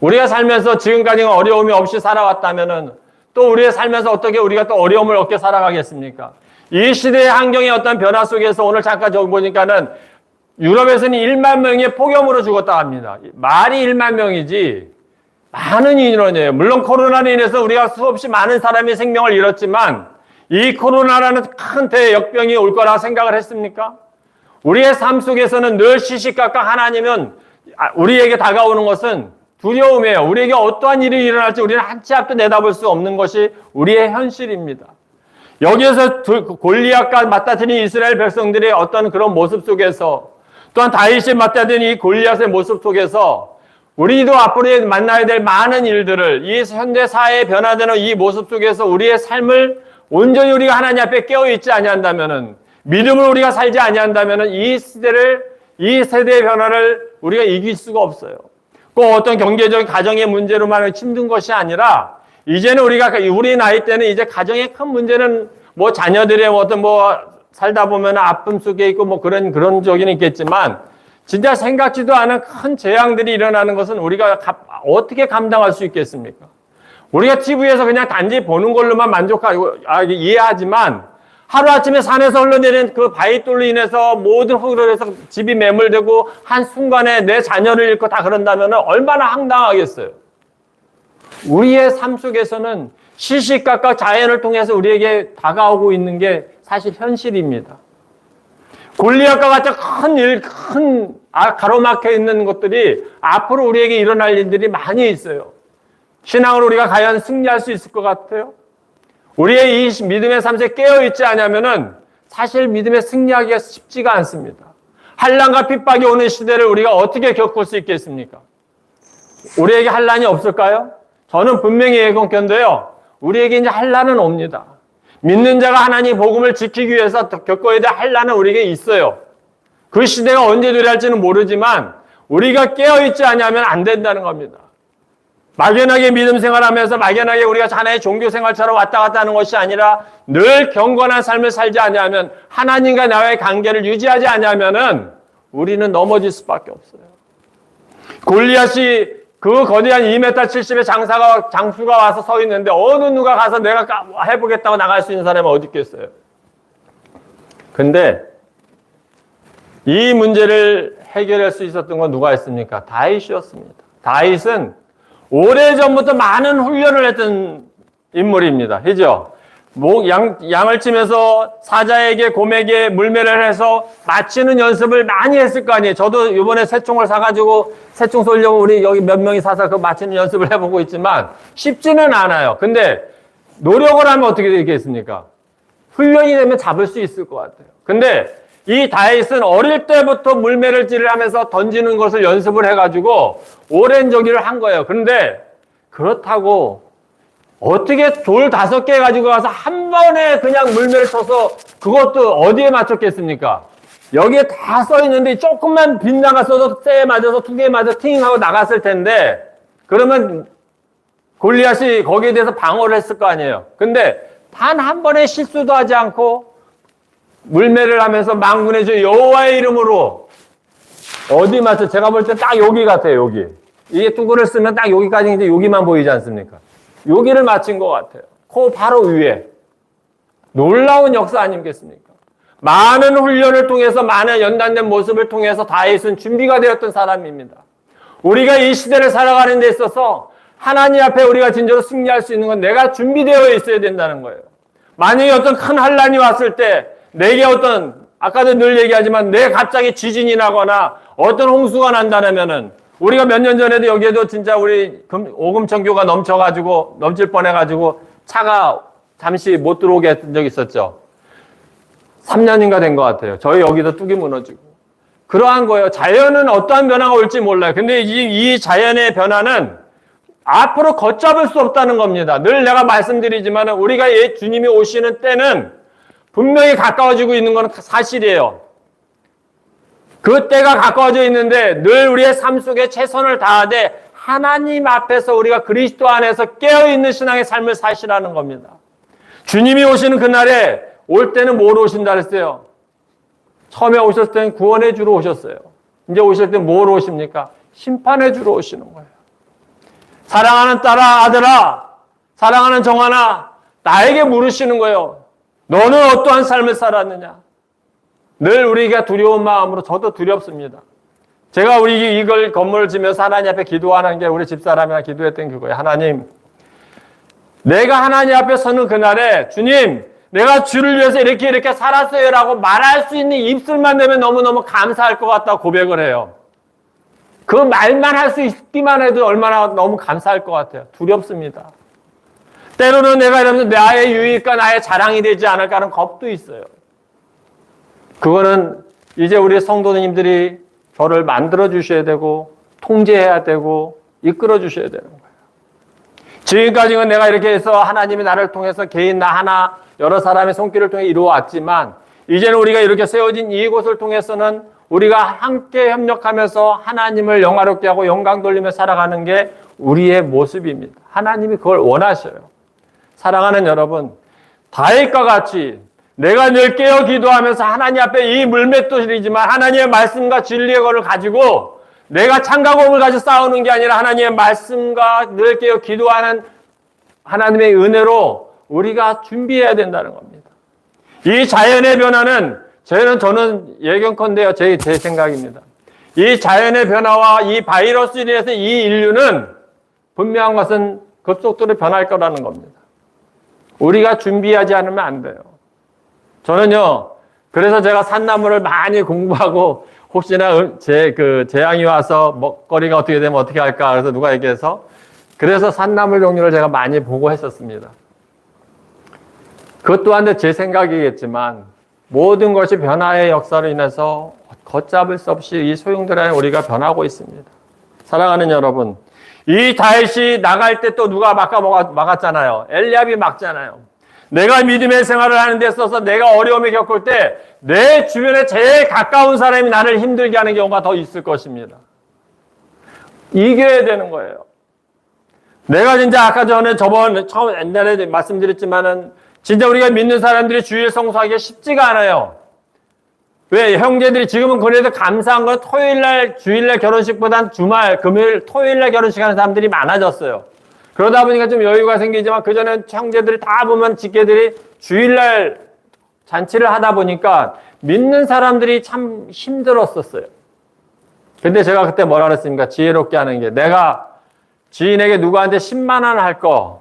A: 우리가 살면서 지금까지 어려움이 없이 살아왔다면은 또 우리가 살면서 어떻게 우리가 또 어려움을 얻게 살아가겠습니까? 이 시대의 환경의 어떤 변화 속에서 오늘 잠깐 저기 보니까는 유럽에서는 1만 명이 폭염으로 죽었다 합니다. 말이 1만 명이지 많은 인원이에요. 물론 코로나로 인해서 우리가 수없이 많은 사람이 생명을 잃었지만 이 코로나라는 큰 대역병이 올 거라 생각을 했습니까? 우리의 삶 속에서는 늘 시시각각 하나님은 우리에게 다가오는 것은 두려움이에요. 우리에게 어떠한 일이 일어날지 우리는 한 치 앞도 내다볼 수 없는 것이 우리의 현실입니다. 여기에서 골리앗과 맞닥뜨린 이스라엘 백성들의 어떤 그런 모습 속에서 또한 다윗이 맞닥뜨린 이 골리앗의 모습 속에서 우리도 앞으로 만나야 될 많은 일들을 이 현대 사회에 변화되는 이 모습 속에서 우리의 삶을 온전히 우리가 하나님 앞에 깨어있지 아니한다면은 믿음을 우리가 살지 아니한다면은 이 세대의 변화를 우리가 이길 수가 없어요. 꼭 어떤 경제적인 가정의 문제로만 힘든 것이 아니라 이제는 우리 나이 때는 이제 가정의 큰 문제는 뭐 자녀들의 어떤 살다 보면 아픔 속에 있고 그런 적이 있겠지만 진짜 생각지도 않은 큰 재앙들이 일어나는 것은 우리가 어떻게 감당할 수 있겠습니까? 우리가 TV에서 그냥 단지 보는 걸로만 만족하고 이해하지만 하루아침에 산에서 흘러내리는 그 바위돌로 인해서 모든 흙으로해서 집이 매몰되고 한순간에 내 자녀를 잃고 다 그런다면 얼마나 황당하겠어요. 우리의 삶 속에서는 시시각각 자연을 통해서 우리에게 다가오고 있는 게 사실 현실입니다. 골리앗과 같은 큰 가로막혀 있는 것들이 앞으로 우리에게 일어날 일들이 많이 있어요. 신앙으로 우리가 과연 승리할 수 있을 것 같아요? 우리의 이 믿음의 삶에 깨어있지 않으면은 사실 믿음에 승리하기가 쉽지가 않습니다. 환난과 핍박이 오는 시대를 우리가 어떻게 겪을 수 있겠습니까? 우리에게 환난이 없을까요? 저는 분명히 예언컨대요. 우리에게 이제 환난은 옵니다. 믿는 자가 하나님 복음을 지키기 위해서 겪어야 될 환난은 우리에게 있어요. 그 시대가 언제 도래할지는 모르지만 우리가 깨어있지 않으면 안 된다는 겁니다. 막연하게 믿음 생활하면서 막연하게 우리가 하나의 종교 생활처럼 왔다 갔다 하는 것이 아니라 늘 경건한 삶을 살지 않으면 하나님과 나와의 관계를 유지하지 않으면 우리는 넘어질 수밖에 없어요. 골리앗이 그 거대한 2m 70의 장수가 와서 서 있는데 어느 누가 가서 내가 해보겠다고 나갈 수 있는 사람이 어디 있겠어요. 근데 이 문제를 해결할 수 있었던 건 누가 했습니까? 다윗이었습니다. 다윗은 오래전부터 많은 훈련을 했던 인물입니다. 그죠? 양을 치면서 사자에게 곰에게 물매를 해서 맞히는 연습을 많이 했을 거 아니에요. 저도 이번에 새총을 사가지고 새총 쏘려고 우리 여기 몇 명이 사서 그 맞히는 연습을 해보고 있지만 쉽지는 않아요. 근데 노력을 하면 어떻게 되겠습니까? 훈련이 되면 잡을 수 있을 것 같아요. 근데 이 다윗은 어릴 때부터 물매를질을 하면서 던지는 것을 연습을 해가지고 오랜 저기를 한 거예요. 그런데 그렇다고 어떻게 돌 5개 가지고 가서 한 번에 그냥 물매를 쳐서 그것도 어디에 맞췄겠습니까? 여기에 다 써있는데 조금만 빗나갔어도 쇠에 맞아서 2개 맞아서 팅 하고 나갔을 텐데 그러면 골리앗이 거기에 대해서 방어를 했을 거 아니에요. 근데 단 한 번의 실수도 하지 않고 물매를 하면서 만군의 주 여호와의 이름으로 어디 맞춰? 제가 볼 때 딱 여기 같아요. 이게 뚜구를 쓰면 딱 여기까지 이제 여기만 보이지 않습니까? 여기를 맞춘 것 같아요. 코 바로 위에. 놀라운 역사 아니겠습니까? 많은 훈련을 통해서 많은 연단된 모습을 통해서 다윗은 준비가 되었던 사람입니다. 우리가 이 시대를 살아가는 데 있어서 하나님 앞에 우리가 진짜로 승리할 수 있는 건 내가 준비되어 있어야 된다는 거예요. 만약에 어떤 큰 환란이 왔을 때 내게 어떤 아까도 늘 얘기하지만 내 갑자기 지진이 나거나 어떤 홍수가 난다면은 우리가 몇 년 전에도 여기에도 진짜 우리 오금천교가 넘칠 뻔해가지고 차가 잠시 못 들어오게 했던 적이 있었죠. 3년인가 된 것 같아요. 저희 여기도 뚝이 무너지고. 그러한 거예요. 자연은 어떠한 변화가 올지 몰라요. 근데 이 자연의 변화는 앞으로 걷잡을 수 없다는 겁니다. 늘 내가 말씀드리지만 우리가 주님이 오시는 때는 분명히 가까워지고 있는 건 사실이에요. 그 때가 가까워져 있는데 늘 우리의 삶 속에 최선을 다하되 하나님 앞에서 우리가 그리스도 안에서 깨어있는 신앙의 삶을 사시라는 겁니다. 주님이 오시는 그날에 올 때는 뭐로 오신다 그랬어요? 처음에 오셨을 때는 구원해 주러 오셨어요. 이제 오실 때 뭐로 오십니까? 심판해 주러 오시는 거예요. 사랑하는 딸아, 아들아, 사랑하는 정아나, 나에게 물으시는 거예요. 너는 어떠한 삶을 살았느냐? 늘 우리가 두려운 마음으로, 저도 두렵습니다. 제가 우리 이걸 건물을 지면서 하나님 앞에 기도하는 게 우리 집사람이랑 기도했던 그거예요. 하나님, 내가 하나님 앞에 서는 그날에 주님, 내가 주를 위해서 이렇게 살았어요 라고 말할 수 있는 입술만 되면 너무너무 감사할 것 같다고 고백을 해요. 그 말만 할 수 있기만 해도 얼마나 너무 감사할 것 같아요. 두렵습니다. 때로는 내가 이러면서 나의 유익과 나의 자랑이 되지 않을까 하는 겁도 있어요. 그거는 이제 우리 성도님들이 저를 만들어 주셔야 되고 통제해야 되고 이끌어 주셔야 되는 거예요. 지금까지는 내가 이렇게 해서 하나님이 나를 통해서 개인 나 하나 여러 사람의 손길을 통해 이루어왔지만 이제는 우리가 이렇게 세워진 이곳을 통해서는 우리가 함께 협력하면서 하나님을 영화롭게 하고 영광 돌리며 살아가는 게 우리의 모습입니다. 하나님이 그걸 원하셔요. 사랑하는 여러분, 다윗과 같이 내가 늘 깨어 기도하면서 하나님 앞에 이 물맷돌이지만 하나님의 말씀과 진리의 것을 가지고 내가 창과 검을 가지고 싸우는 게 아니라 하나님의 말씀과 늘 깨어 기도하는 하나님의 은혜로 우리가 준비해야 된다는 겁니다. 이 자연의 변화는 저는 예견컨대요. 제 생각입니다. 이 자연의 변화와 이 바이러스로 인해서 이 인류는 분명한 것은 급속도로 변할 거라는 겁니다. 우리가 준비하지 않으면 안 돼요. 저는요, 그래서 제가 산나물을 많이 공부하고 혹시나 재앙이 와서 먹거리가 어떻게 되면 어떻게 할까 그래서 누가 얘기해서 그래서 산나물 종류를 제가 많이 보고 했었습니다. 그것 또한 제 생각이겠지만 모든 것이 변화의 역사로 인해서 걷잡을 수 없이 이 소용돌이 안에 우리가 변하고 있습니다. 사랑하는 여러분, 이 다윗이 나갈 때 또 누가 막았잖아요. 엘리압이 막잖아요. 내가 믿음의 생활을 하는 데 있어서 내가 어려움을 겪을 때 내 주변에 제일 가까운 사람이 나를 힘들게 하는 경우가 더 있을 것입니다. 이겨야 되는 거예요. 내가 진짜 아까 전에 처음 옛날에 말씀드렸지만은 진짜 우리가 믿는 사람들이 주일 성수하기가 쉽지가 않아요. 왜? 형제들이 지금은 그래도 감사한 건 토요일날, 주일날 결혼식보단 주말, 금요일, 토요일날 결혼식 하는 사람들이 많아졌어요. 그러다 보니까 좀 여유가 생기지만 그전엔 형제들이 다 보면 직계들이 주일날 잔치를 하다 보니까 믿는 사람들이 참 힘들었었어요. 근데 제가 그때 뭐라 그랬습니까? 지혜롭게 하는 게 내가 지인에게 누구한테 10만 원 할 거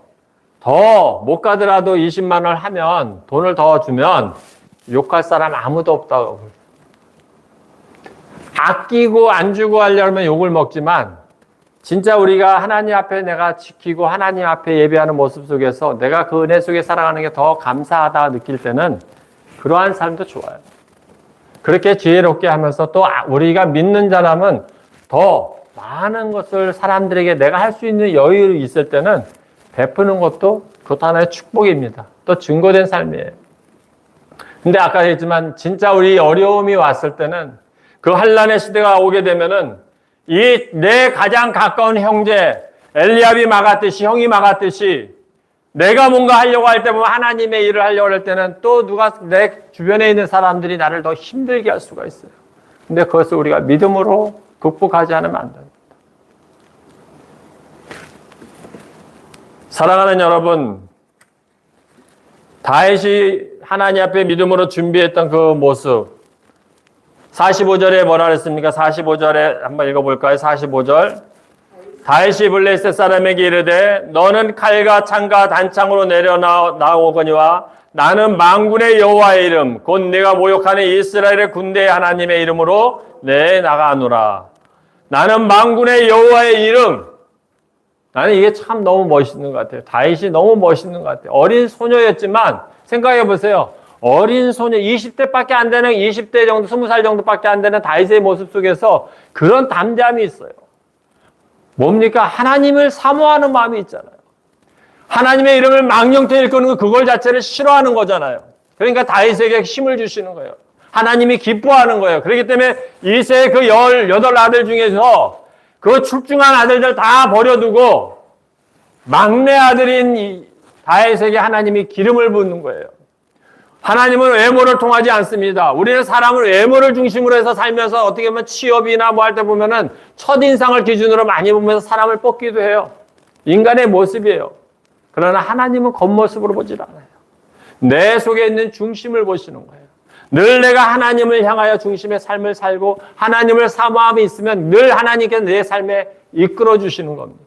A: 더 못 가더라도 20만 원 하면 돈을 더 주면 욕할 사람 아무도 없다고. 아끼고 안 주고 하려면 욕을 먹지만 진짜 우리가 하나님 앞에 내가 지키고 하나님 앞에 예배하는 모습 속에서 내가 그 은혜 속에 살아가는 게 더 감사하다 느낄 때는 그러한 삶도 좋아요. 그렇게 지혜롭게 하면서 또 우리가 믿는 사람은 더 많은 것을 사람들에게 내가 할 수 있는 여유가 있을 때는 베푸는 것도 그것도 하나의 축복입니다. 또 증거된 삶이에요. 근데 아까 했지만 진짜 우리 어려움이 왔을 때는 그 환란의 시대가 오게 되면은 이 내 가장 가까운 형제 엘리압이 막았듯이 형이 막았듯이 내가 뭔가 하려고 할 때 보면 하나님의 일을 하려고 할 때는 또 누가 내 주변에 있는 사람들이 나를 더 힘들게 할 수가 있어요. 근데 그것을 우리가 믿음으로 극복하지 않으면 안 됩니다. 사랑하는 여러분, 다윗이 하나님 앞에 믿음으로 준비했던 그 모습, 45절에 뭐라 그랬습니까? 45절에 한번 읽어볼까요? 45절. 다윗이 블레셋 사람에게 이르되 너는 칼과 창과 단창으로 내려나오거니와 나는 만군의 여호와의 이름 곧 내가 모욕하는 이스라엘의 군대의 하나님의 이름으로 내 나가노라. 나는 만군의 여호와의 이름. 나는 이게 참 너무 멋있는 것 같아요. 다윗이 너무 멋있는 것 같아요. 어린 소녀였지만 생각해 보세요. 어린 소녀 20대밖에 안 되는 20대 정도 20살 정도밖에 안 되는 다윗의 모습 속에서 그런 담대함이 있어요. 뭡니까? 하나님을 사모하는 마음이 있잖아요. 하나님의 이름을 망령되이 일컫는 거 그걸 자체를 싫어하는 거잖아요. 그러니까 다윗에게 힘을 주시는 거예요. 하나님이 기뻐하는 거예요. 그렇기 때문에 이세의 그 18아들 중에서 그 출중한 아들들 다 버려두고 막내 아들인 이 다윗에게 하나님이 기름을 붓는 거예요. 하나님은 외모를 통하지 않습니다. 우리는 사람을 외모를 중심으로 해서 살면서 어떻게 보면 취업이나 뭐 할 때 보면은 첫인상을 기준으로 많이 보면서 사람을 뽑기도 해요. 인간의 모습이에요. 그러나 하나님은 겉모습으로 보질 않아요. 내 속에 있는 중심을 보시는 거예요. 늘 내가 하나님을 향하여 중심의 삶을 살고 하나님을 사모함이 있으면 늘 하나님께서 내 삶에 이끌어 주시는 겁니다.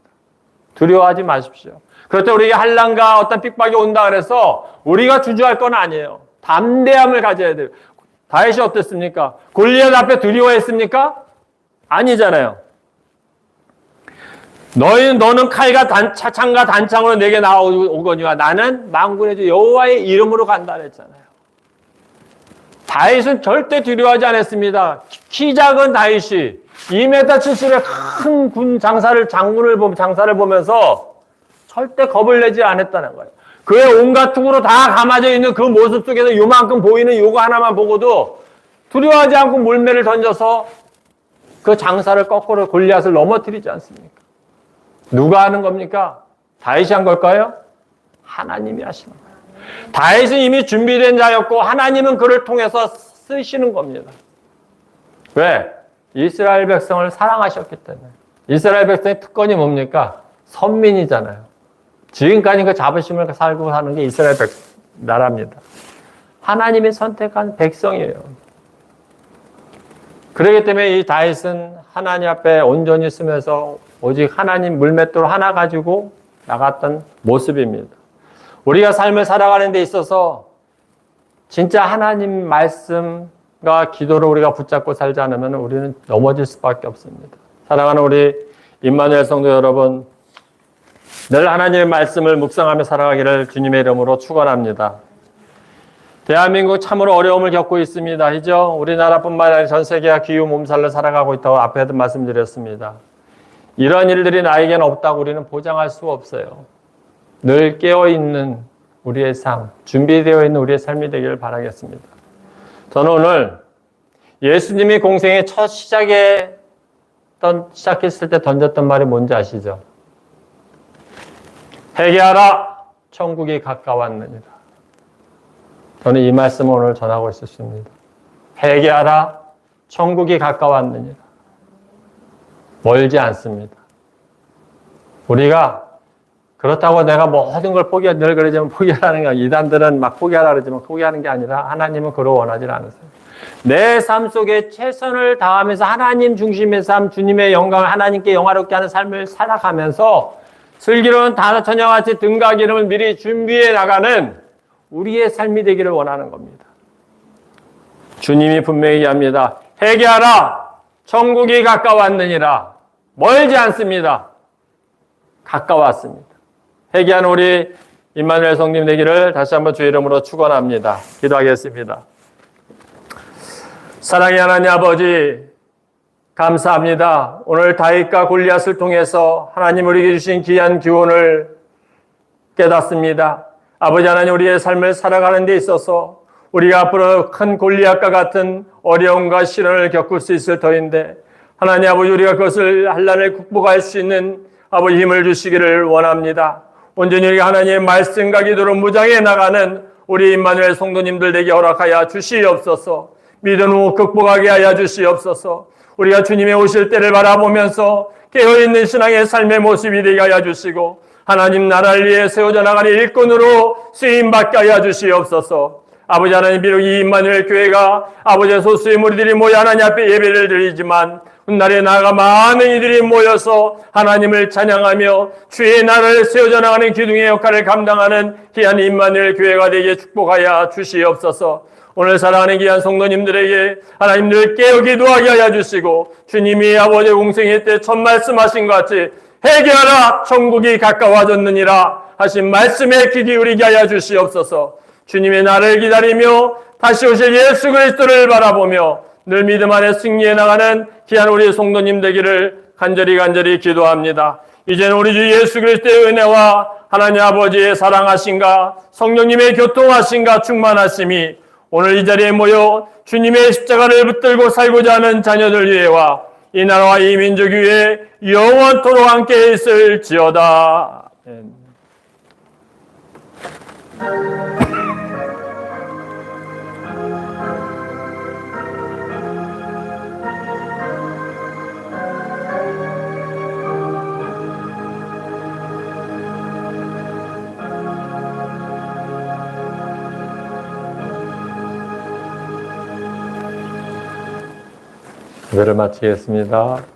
A: 두려워하지 마십시오. 그렇다고 우리에게 환난과 어떤 핍박이 온다 그래서 우리가 주저할 건 아니에요. 담대함을 가져야 돼요. 다윗이 어땠습니까? 골리앗 앞에 두려워했습니까? 아니잖아요. 너는 칼과 창과 단창으로 내게 나오거니와 나는 만군의 주 여호와의 이름으로 간다 그랬잖아요. 다윗은 절대 두려워하지 않았습니다. 키 작은 다윗이 2m 70의 큰 군 장사를 보면서 절대 겁을 내지 않았다는 거예요. 그의 온갖 투구로 다 감아져 있는 그 모습 속에서 요만큼 보이는 요거 하나만 보고도 두려워하지 않고 물매를 던져서 그 장사를 거꾸로 골리앗을 넘어뜨리지 않습니까? 누가 하는 겁니까? 다윗이 한 걸까요? 하나님이 하시는 거예요. 다윗은 이미 준비된 자였고 하나님은 그를 통해서 쓰시는 겁니다. 왜? 이스라엘 백성을 사랑하셨기 때문에. 이스라엘 백성의 특권이 뭡니까? 선민이잖아요. 지금까지 그 자부심을 살고 사는 게 이스라엘 나라입니다. 하나님이 선택한 백성이에요. 그렇기 때문에 이 다윗은 하나님 앞에 온전히 쓰면서 오직 하나님 물맷돌 하나 가지고 나갔던 모습입니다. 우리가 삶을 살아가는 데 있어서 진짜 하나님 말씀과 기도를 우리가 붙잡고 살지 않으면 우리는 넘어질 수밖에 없습니다. 사랑하는 우리 임마누엘 성도 여러분, 늘 하나님의 말씀을 묵상하며 살아가기를 주님의 이름으로 축원합니다. 대한민국 참으로 어려움을 겪고 있습니다. 이죠? 우리나라뿐만 아니라 전 세계가 기후 몸살로 살아가고 있다고 앞에도 말씀드렸습니다. 이런 일들이 나에게는 없다고 우리는 보장할 수 없어요. 늘 깨어있는 우리의 삶, 준비되어 있는 우리의 삶이 되기를 바라겠습니다. 저는 오늘 예수님이 공생의 첫 시작했을 때 던졌던 말이 뭔지 아시죠? 회개하라, 천국이 가까웠느니라. 저는 이 말씀을 오늘 전하고 있었습니다. 회개하라, 천국이 가까웠느니라. 멀지 않습니다. 우리가 그렇다고 내가 모든 걸 늘 그러지만 포기하라는 게 아니라 이단들은 막 포기하라 그러지만 포기하는 게 아니라 하나님은 그러 원하지 않으세요. 내 삶 속에 최선을 다하면서 하나님 중심의 삶, 주님의 영광을 하나님께 영화롭게 하는 삶을 살아가면서 슬기로운 다처녀같이 등과 기름을 미리 준비해 나가는 우리의 삶이 되기를 원하는 겁니다. 주님이 분명히 얘기합니다. 회개하라, 천국이 가까웠느니라. 멀지 않습니다. 가까웠습니다. 회개한 우리 임마누엘 성님 되기를 다시 한번 주의 이름으로 축원합니다. 기도하겠습니다. 사랑의 하나님 아버지, 감사합니다. 오늘 다윗과 골리앗을 통해서 하나님 우리에게 주신 귀한 교훈을 깨닫습니다. 아버지 하나님, 우리의 삶을 살아가는 데 있어서 우리가 앞으로 큰 골리앗과 같은 어려움과 시련을 겪을 수 있을 터인데 하나님 아버지, 우리가 그것을 환난을 극복할 수 있는 아버지 힘을 주시기를 원합니다. 온전히 우리가 하나님의 말씀과 기도로 무장해 나가는 우리 임마누엘 성도님들 되게 허락하여 주시옵소서. 믿음으로 극복하게 하여 주시옵소서. 우리가 주님의 오실 때를 바라보면서 깨어있는 신앙의 삶의 모습이 되게 하여 주시고 하나님 나라를 위해 세워져 나가는 일꾼으로 쓰임받게 하여 주시옵소서. 아버지 하나님, 비록 이 임마누엘 교회가 아버지의 소수의 무리들이 모여 하나님 앞에 예배를 드리지만 훗날에 나아가 많은 이들이 모여서 하나님을 찬양하며 주의 나라를 세워져 나가는 기둥의 역할을 감당하는 귀한 임마누엘 교회가 되게 축복하여 주시옵소서. 오늘 사랑하는 귀한 성도님들에게 하나님들 깨어 기도하게 하여 주시고 주님이 아버지의 공생의 때 첫 말씀하신 것 같이 회개하라 천국이 가까워졌느니라 하신 말씀에 귀 기울이게 하여 주시옵소서. 주님의 나를 기다리며 다시 오실 예수 그리스도를 바라보며 늘 믿음 안에 승리해 나가는 귀한 우리 성도님 되기를 간절히 기도합니다. 이제는 우리 주 예수 그리스도의 은혜와 하나님 아버지의 사랑하심과 성령님의 교통하심과 충만하심이 오늘 이 자리에 모여 주님의 십자가를 붙들고 살고자 하는 자녀들 위에와 이 나라와 이 민족 위에 영원토록 함께 있을지어다. 예배를 마치겠습니다.